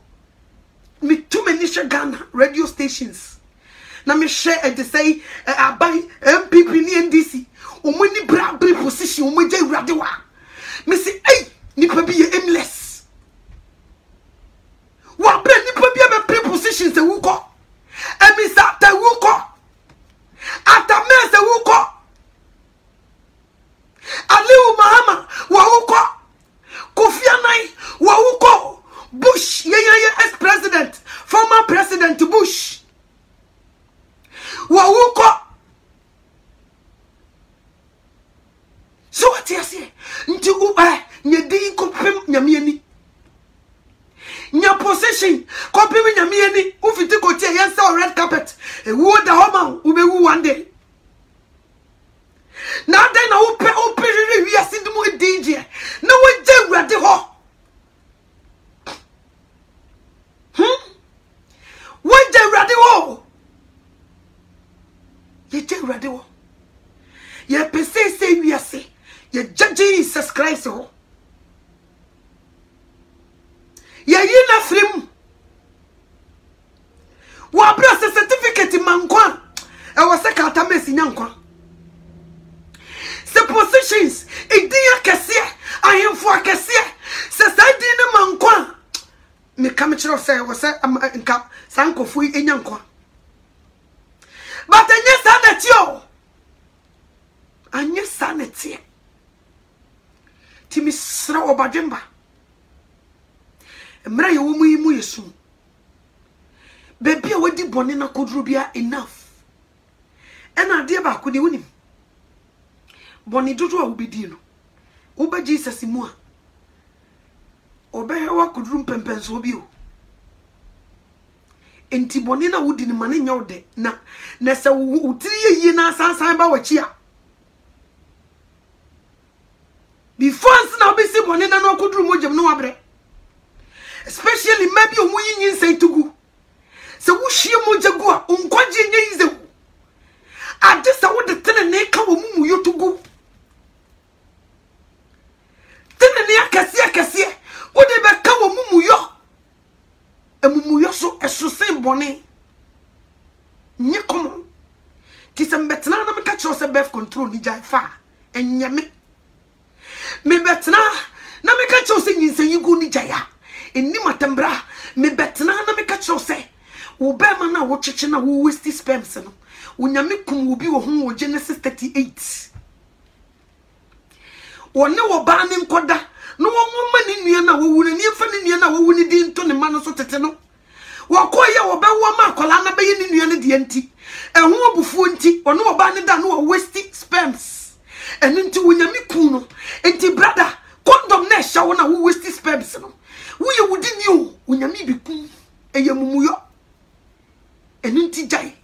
Me too many Ghana radio stations. Na me share and say aban MPP ni NDC. Omuni bra position omoje urade wa. Me say hey nipa bi ye aimless. Wa bra nipa bi be position se wuko. Emisa te wuko. Ata me se wuko. Aliu Mahama wa wuko. Kofi Annan wa wuko. Bush ye ex-president, former president Bush. Wa wuko. So what you say? Nti nye di kopem nyamieni. Nya possession kopem nyamieni. Ufiti ko tie yensa red carpet. E wo da homa ube wu one day. Na den na upe wi asidumu edije. Na we je urade ho. We je urade ho. Ye je urade ho. ye pese se wiase ye Jesus Christ ho ye yina frem wa bra certificate mankwa e wo se ka tamesi nyankwa se positions idia kese ahemfo akese se sadi ne mankwa me kam chiro se wo se nka sankofu enyankwa but anya sanati o anya sanati timi sra obadwemba mra ye wo mu yesu baby a wadi bone na kodru bia enough ena ade ba ko de wonim bone dodo a wobedi no wo ba Jesus mu a obe wa kodru mpempenso bi o enti bone na wodi ni mane nya wode na se wutiri yi na sansan ba wachi a before na obi si bone na no kodru mojem no wabre especially maybe omu yin say tugu se wo hie mojagu a onkwaje nya yize ade se wo de tene ne ka wo mu yotugu tene ne akase wo de be ka wo mu yo emumuyo so esosen bone nye komo ti se mbetna na me ka kiro se birth control ni jai fa enyame me betna na me ka kiro se nyinsen yigu ni jaya eni matembra me betna na me ka kiro se wo be ma na wo cheche na wo waste sperms no unyame kum wo bi wo ho wo Genesis 38 wone wo ba ne nkoda no wo mma ni nua na wo wuni ni fa ni nua na wo wuni di nto ne ma no so tete no wakoye wo be wo ma akola na be ni nua ne de nti ehu obufu nti ono wo ba ne da no wo waste sperms enu nti wunyame ku no nti brother condom na sha wo na wo waste sperms no wo ye wudi ni o wunyame bi ku eye mumuyo enu nti jai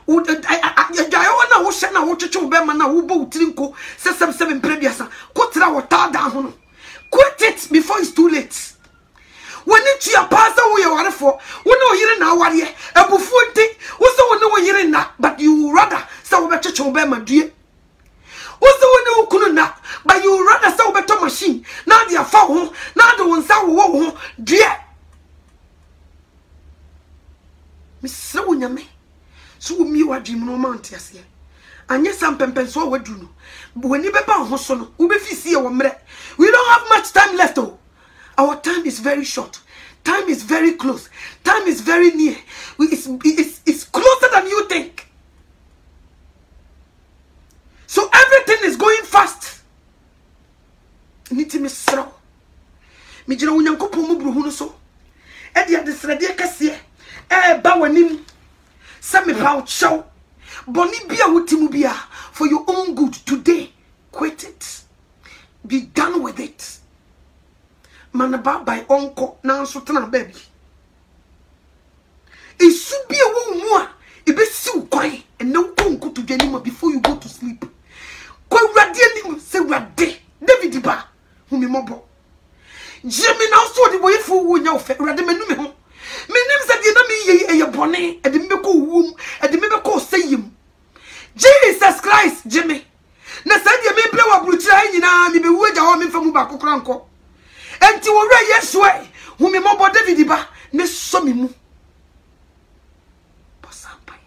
jayo na wo hye na wo twetwe wo be ma na wo bo utirinko 77 prebiasa kotra wo ta da ho no quit it before it's too late when it your pastor wo ye warefo wo no yire na aware abufu nti wo se wo no wo yire na but you rather say wo be twetwe wo be ma due wo se wo no kunu na but you rather say wo be to machine na dia fa ho na de wo nsa wo ho due mi se wo nyame so mi wadwim no mount ase anye sampempenso wadu no woni beba ho so no wo be fisi e wo mre we don't have much time left oh our time is very short time is very close time is very near it's closer than you think so everything is going fast niti mi sro mi jira wonyankopon mu bruhu no so e dia desrede kase ba wanim Sami pow show boni bia wutimu bia for your own good today quit it be done with it manaba by uncle na so tena baby isu bia wo mu a ebe siw kwan and no konko to dwani before you go to sleep kwa wrade anim se wrade David ba humi mobo jemi na so de boy fu wo nya ofe wrade manu me ho menim se de na me ye bone e de me ko wum e de me be ko sayim Jesus Christ Jimmy na se de me ble wa bruchira nyina me be wu agya ho me famu ba kokora nko enti wo re Yesu e hu me mobo David ba ne so me mu posampai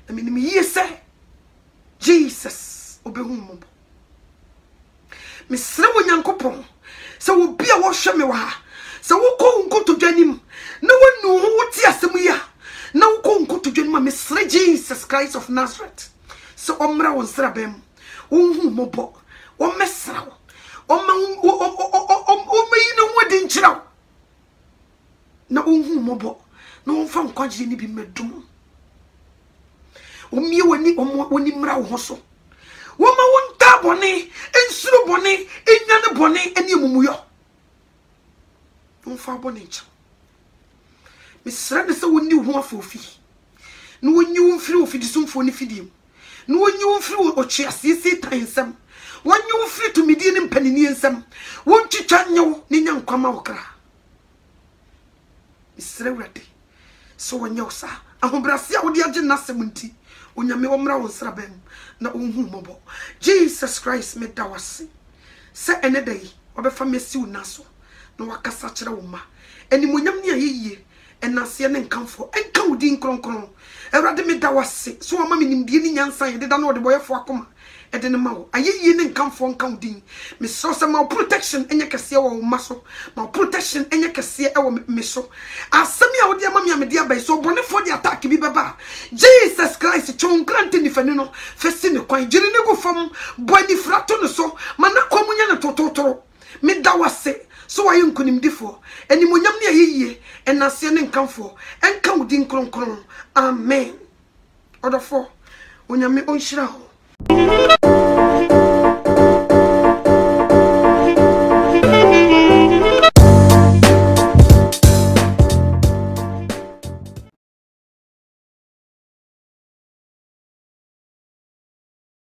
na me ni ye se Jesus obe hu mobo me sre wo nyankopon se wo bia wo hwe me wa se wo ko nkoto dwanim na wonu wo ti asem ya na wo ko nkoto dwanim me sre Jesus Christ of Nazareth so omra won sra bem wo mobo wo mesra wo o meyi no wodi nkyira na wo mobo na wo fa nkwaje ni bi medum o mie woni mra wo so wo ma wo nta bone ensuru bone enyane bone eni emumuyo fa bone ncha me sra de se woni hu afofi no woni wo mfiri ofidi sumfo ni fidim no woni wo mfiri o chiasisi tansam woni wo mfiri to medi ni mpanini ensam won twitwa nyew ni nyankwama wokra me sra wrade so wonye wo sa ahobrasia wo de age nasemunti onyame wo mra wo nsrabem na onhu mobo Jesus Christ me da wase se ene dai obefa mesi unaso na wakasa kire wo ma animonyam ne ayeye enase ne nkamfo enka wodi nkronkron Ewrade me da wase so wa ma me nimdie ni nyansan de da na ode boyefo akoma ede ne ma wo ayeye ne nkamfo nka wodi me so se ma protection enye kese wo maso ma protection enye kese e wo me so asemi a wodi ama me amede abai so bone for the attack bi beba Jesus Christ chonkrante ni fani no fesi ne kwan jiri ne go fam boni frato no so mana komunya ne tototoro me da wase so wa yinkunim difo animonyam ne ayeye enase ne nkamfo enka wodi nkronkron amen odofo onyame onhyira ho